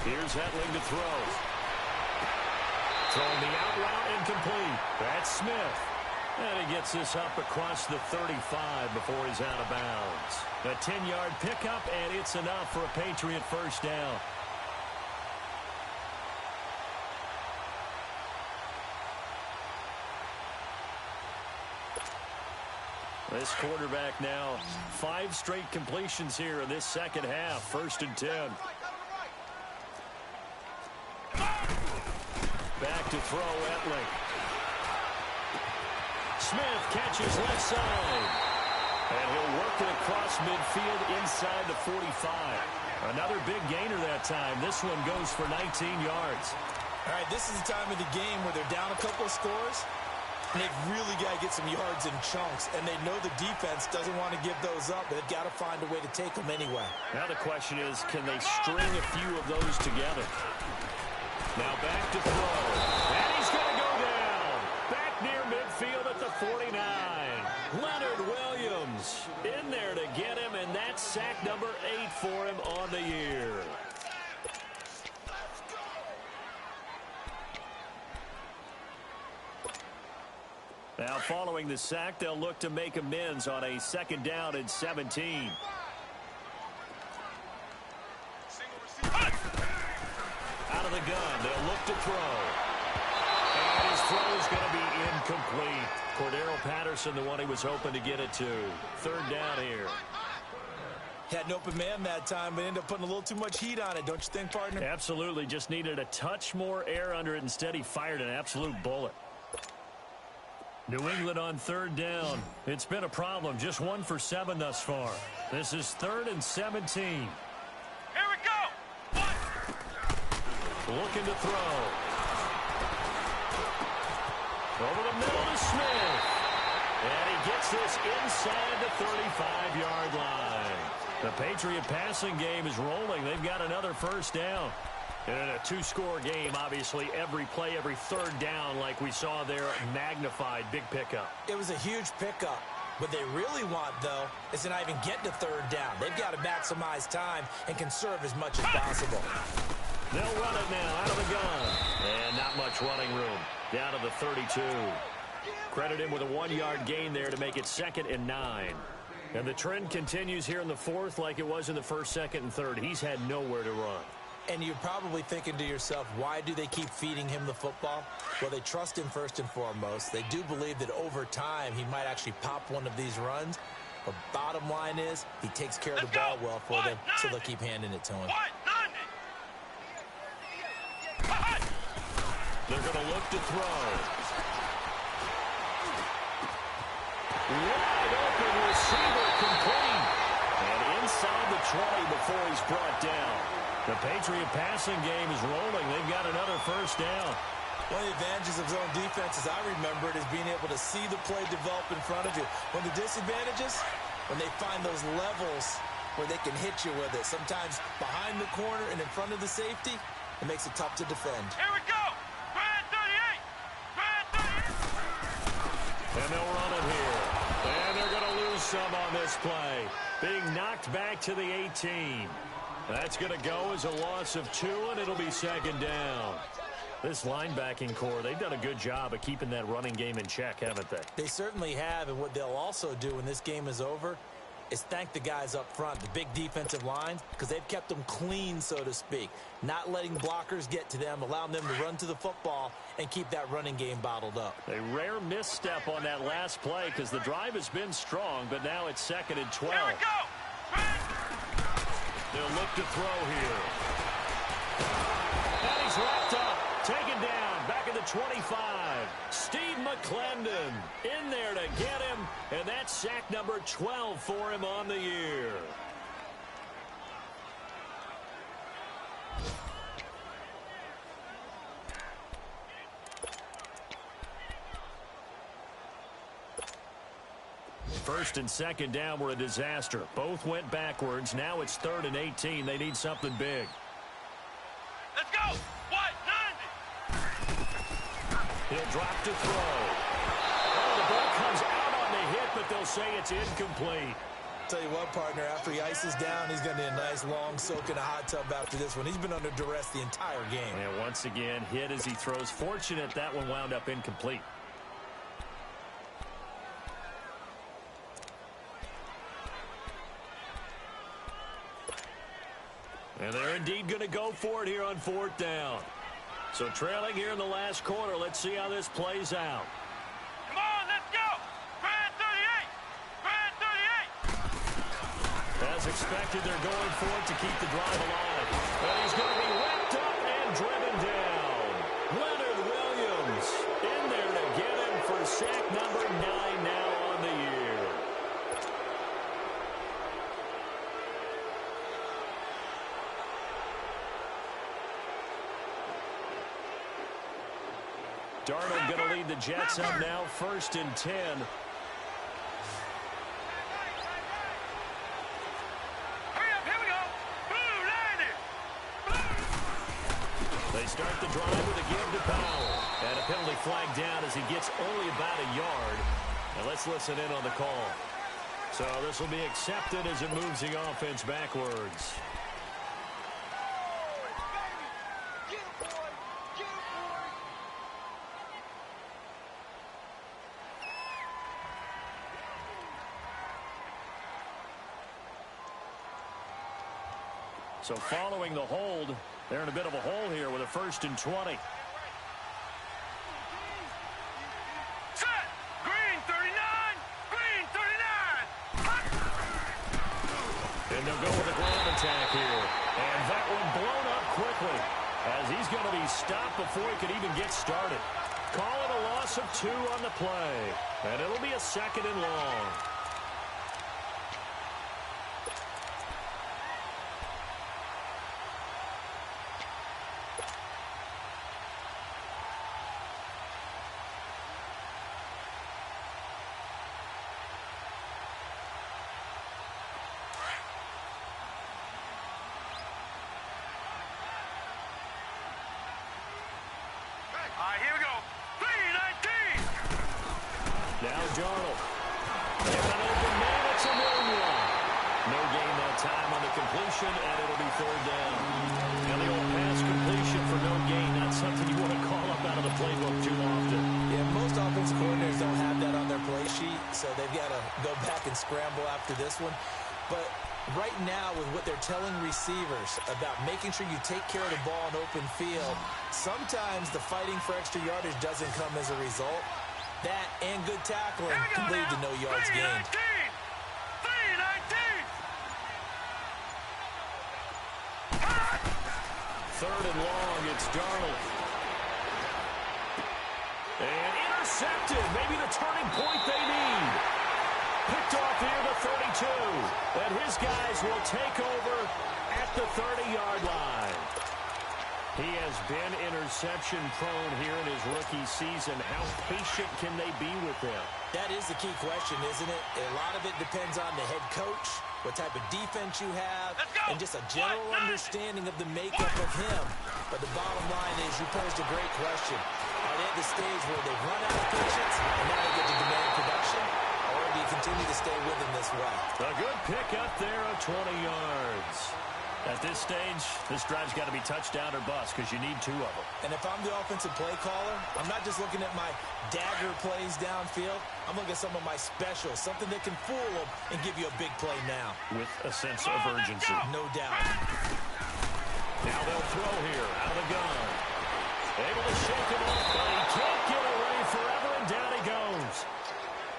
38. Here's Hetling to throw. Throwing the out route incomplete. That's Smith. And he gets this up across the 35 before he's out of bounds. A 10-yard pickup, and it's enough for a Patriot first down. This quarterback now 5 straight completions here in this second half. 1st and 10. Back to throw, Hetling. Smith catches left side. And he'll work it across midfield inside the 45. Another big gainer that time. This one goes for 19 yards. All right, this is the time of the game where they're down a couple of scores, and they've really got to get some yards in chunks, and they know the defense doesn't want to give those up, but they've got to find a way to take them anyway. Now the question is, can they string a few of those together? Now back to throw. And he's going to go down. Back near midfield at the 49. Leonard Williams in there to get him, and that's sack number 8 for him on the year. Now following the sack, they'll look to make amends on a 2nd down and 17. Out of the gun, they'll look to throw. And his throw is going to be incomplete. Cordero Patterson, the one he was hoping to get it to. 3rd down here. Had an open man that time, but ended up putting a little too much heat on it, don't you think, partner? Absolutely. Just needed a touch more air under it. Instead, he fired an absolute bullet. New England on 3rd down. It's been a problem. Just 1 for 7 thus far. This is 3rd and 17. Here we go. 1. Looking to throw. Over the middle to Smith. And he gets this inside the 35-yard line. The Patriot passing game is rolling. They've got another first down. And in a 2-score game, obviously, every play, every 3rd down, like we saw there, magnified, big pickup. It was a huge pickup. What they really want, though, is to not even get to 3rd down. They've got to maximize time and conserve as much as possible. They'll run it now out of the gun. And not much running room. Down to the 32. Credit him with a 1-yard gain there to make it 2nd and 9. And the trend continues here in the 4th like it was in the 1st, 2nd, and 3rd. He's had nowhere to run. And you're probably thinking to yourself, why do they keep feeding him the football? Well, they trust him first and foremost. They do believe that over time he might actually pop one of these runs. But bottom line is, he takes care of the ball well for them, so they'll keep handing it to him. They're going to look to throw. Wide open receiver complete. And inside the 20 before he's brought down. The Patriot passing game is rolling. They've got another first down. One of the advantages of zone defense, as I remember it, is being able to see the play develop in front of you. When the disadvantages, when they find those levels where they can hit you with it, sometimes behind the corner and in front of the safety, it makes it tough to defend. Here we go. Brand 38. Brand 38. And they'll run it here. And they're going to lose some on this play. Being knocked back to the 18. That's going to go as a loss of 2, and it'll be second down. This linebacking core, they've done a good job of keeping that running game in check, haven't they? They certainly have, and what they'll also do when this game is over is thank the guys up front, the big defensive lines, because they've kept them clean, so to speak. Not letting blockers get to them, allowing them to run to the football and keep that running game bottled up. A rare misstep on that last play because the drive has been strong, but now it's 2nd and 12. Here we go. They'll look to throw here. And he's wrapped up. Taken down, back at the 25. Steve McClendon in there to get him, and that's sack number 12 for him on the year. First and second down were a disaster. Both went backwards. Now it's 3rd and 18. They need something big. Let's go. What? 90. He'll drop to throw. Oh, the ball comes out on the hit, but they'll say it's incomplete. Tell you what, partner, after he ices down, he's going to need a nice long soak in a hot tub after this one. He's been under duress the entire game. And once again, hit as he throws. Fortunate that one wound up incomplete. And they're indeed going to go for it here on 4th down. So trailing here in the last quarter. Let's see how this plays out. Come on, let's go. Brand 38. Brand 38. As expected, they're going for it to keep the drive alive. And he's going to be wrapped up and driven down. Leonard Williams in there to get him for sack number 9 now on the year. Darnold going to lead the Jets up now, 1st and 10. Hurry up, here we go. Blue, line it. They start the drive with a give to Powell. And a penalty flag down as he gets only about a yard. Now let's listen in on the call. So this will be accepted as it moves the offense backwards. So following the hold, they're in a bit of a hole here with a 1st and 20. Set. Green 39. Green 39. And they'll go with a ground attack here. And that one blown up quickly as he's going to be stopped before he could even get started. Call it a loss of 2 on the play. And it'll be a 2nd and long. All right, here we go. 319. Now Darnold. And an open man, it's a one. No gain that time on the completion, and it'll be 3rd down. Now the old pass completion for no gain, not something you want to call up out of the playbook too often. Yeah, most offensive coordinators don't have that on their play sheet, so they've got to go back and scramble after this one. But right now, with what they're telling receivers about making sure you take care of the ball in open field, sometimes the fighting for extra yardage doesn't come as a result. That and good tackling can lead to no yards gained. 3rd and long, it's Darnold. And intercepted, maybe the turning point they need. Picked off here the 32. And his guys will take over at the 30-yard line. He has been interception-prone here in his rookie season. How patient can they be with him? That is the key question, isn't it? A lot of it depends on the head coach, what type of defense you have, and just a general understanding of the makeup of him. But the bottom line is you posed a great question. Are they at the stage where they've run out of patience and now they get to demand production? Or do you continue to stay with him this way? A good pick up there of 20 yards. At this stage, this drive's got to be touchdown or bust because you need 2 of them. And if I'm the offensive play caller, I'm not just looking at my dagger plays downfield. I'm looking at some of my specials, something that can fool them and give you a big play now. With a sense of urgency. No doubt. Now they'll throw here out of the gun. Able to shake him off, but he can't get away forever, and down he goes.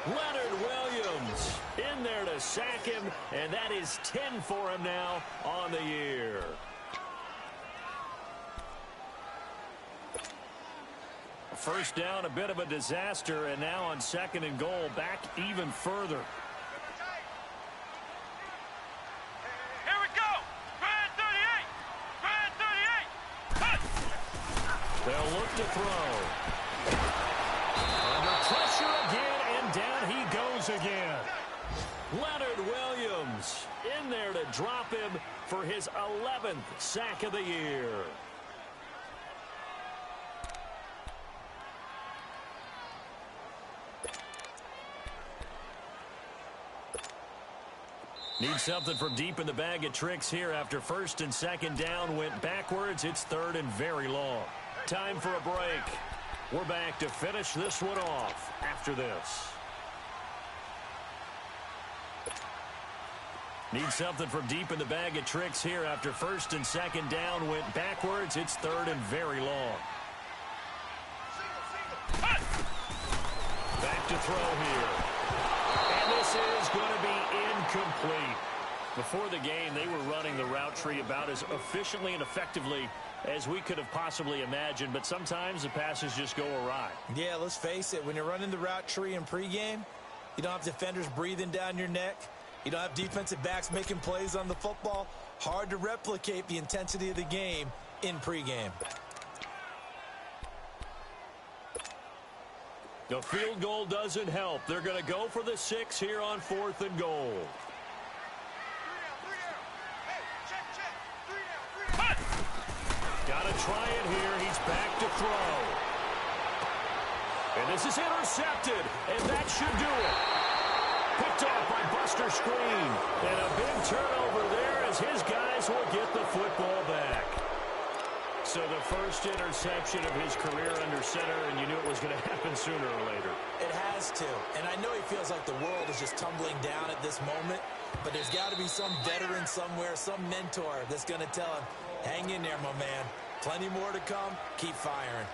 Leonard Williams in there to sack him, and that is 10 for him now on the year. First down, a bit of a disaster, and now on 2nd and goal, back even further. Here we go. Grand 38. Grand 38. Hut. They'll look to throw. Under pressure again, and down he goes again. Leonard Williams in there to drop him for his 11th sack of the year. Need something from deep in the bag of tricks here after 1st and 2nd down went backwards. It's 3rd and very long. Time for a break. We're back to finish this one off after this. Need something from deep in the bag of tricks here after 1st and 2nd down went backwards. It's 3rd and very long. Back to throw here. And this is going to be incomplete. Before the game, they were running the route tree about as efficiently and effectively as we could have possibly imagined, but sometimes the passes just go awry. Yeah, let's face it. When you're running the route tree in pregame, you don't have defenders breathing down your neck. You don't have defensive backs making plays on the football. Hard to replicate the intensity of the game in pregame. The field goal doesn't help. They're going to go for the 6 here on 4th and goal. Got to try it here. He's back to throw. And this is intercepted, and that should do it. Picked off by Buster Screen. And a big turnover there as his guys will get the football back. So the first interception of his career under center, and you knew it was going to happen sooner or later. It has to. And I know he feels like the world is just tumbling down at this moment, but there's got to be some veteran somewhere, some mentor that's going to tell him, hang in there, my man. Plenty more to come. Keep firing.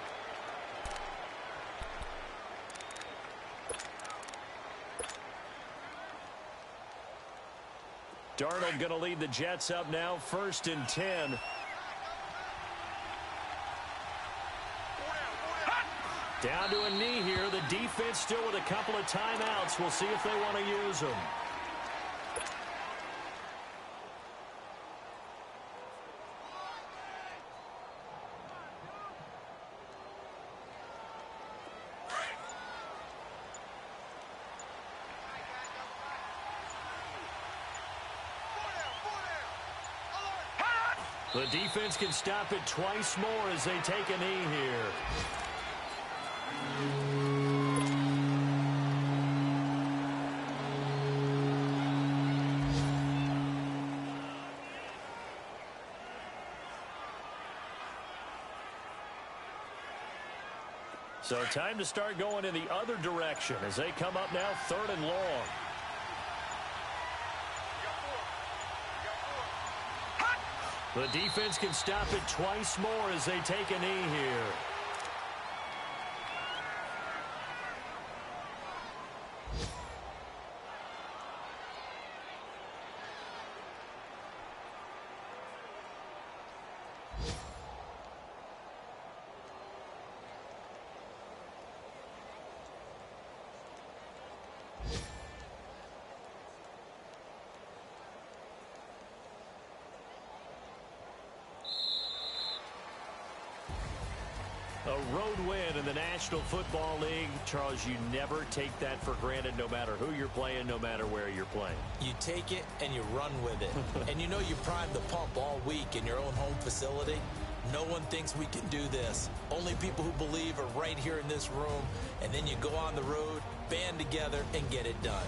Darnold going to lead the Jets up now, 1st and 10. Down to a knee here. The defense still with a couple of timeouts. We'll see if they want to use them. The defense can stop it twice more as they take a knee here. So time to start going in the other direction as they come up now 3rd and long. The defense can stop it twice more as they take a knee here. A road win in the National Football League. Charles, you never take that for granted no matter who you're playing, no matter where you're playing. You take it and you run with it. And you know you primed the pump all week in your own home facility. No one thinks we can do this. Only people who believe are right here in this room. And then you go on the road, band together, and get it done.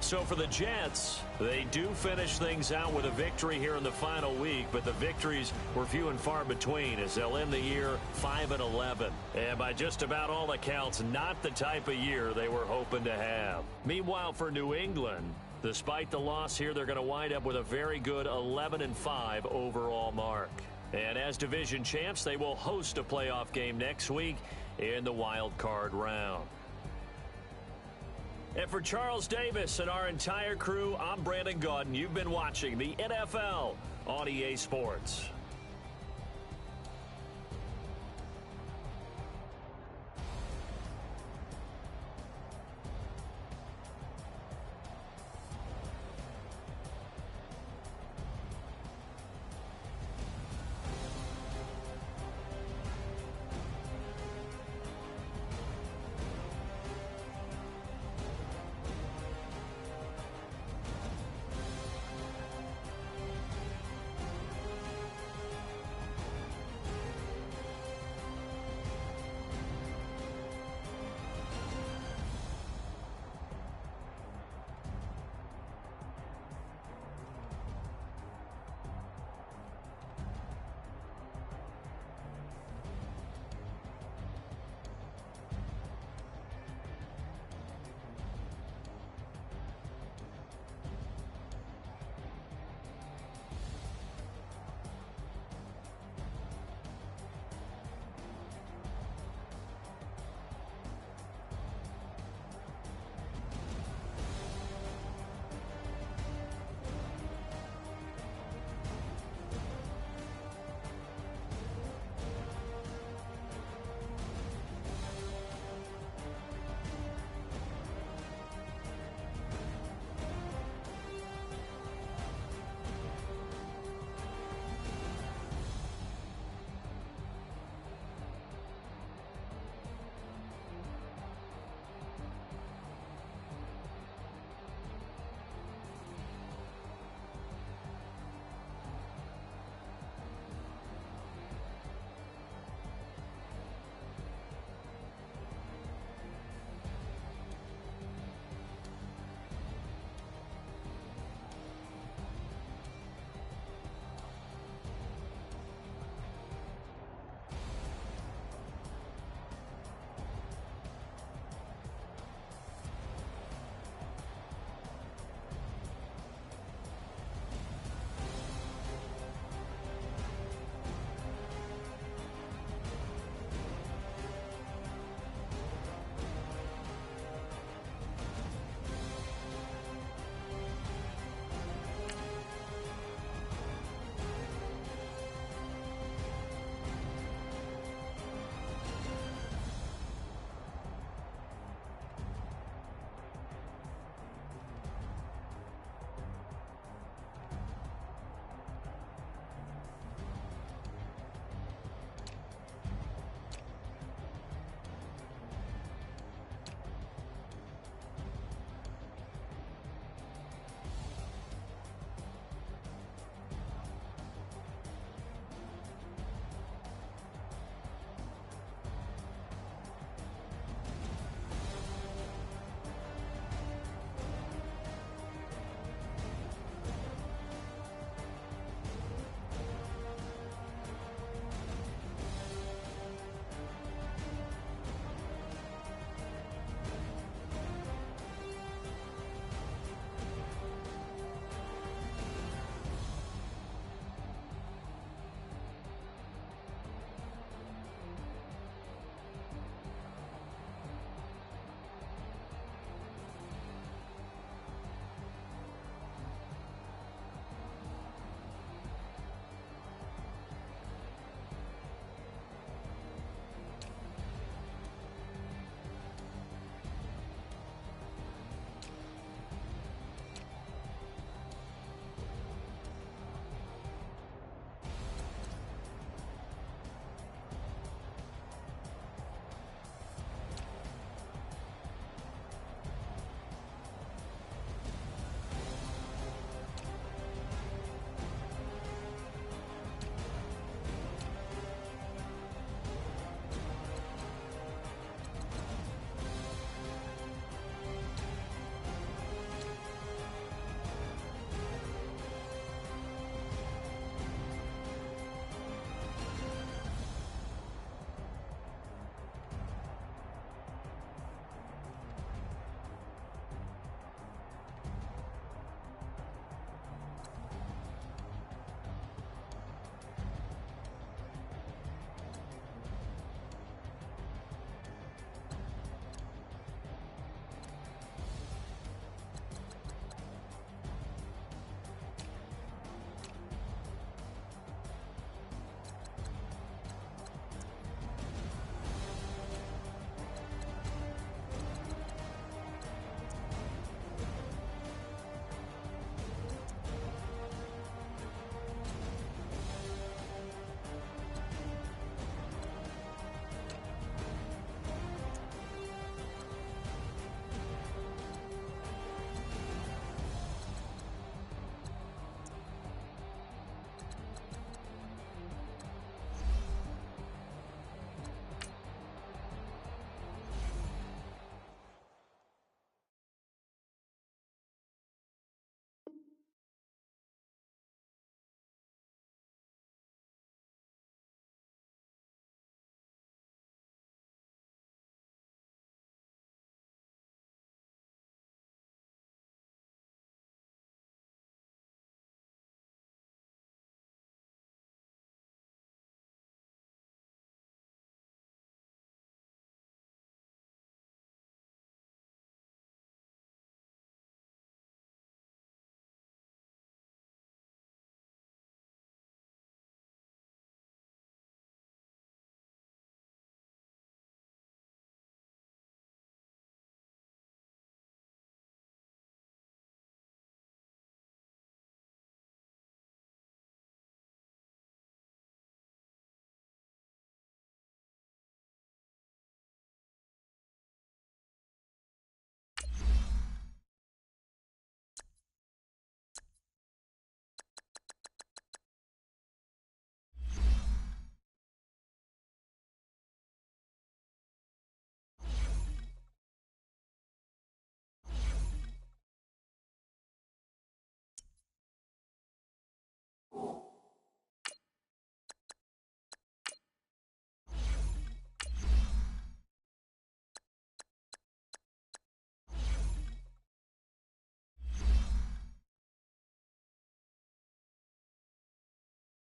So for the Jets, they do finish things out with a victory here in the final week, but the victories were few and far between as they'll end the year 5-11. And by just about all accounts, not the type of year they were hoping to have. Meanwhile, for New England, despite the loss here, they're going to wind up with a very good 11-5 overall mark. And as division champs, they will host a playoff game next week in the wild card round. And for Charles Davis and our entire crew, I'm Brandon Gaudin. You've been watching the NFL on EA Sports.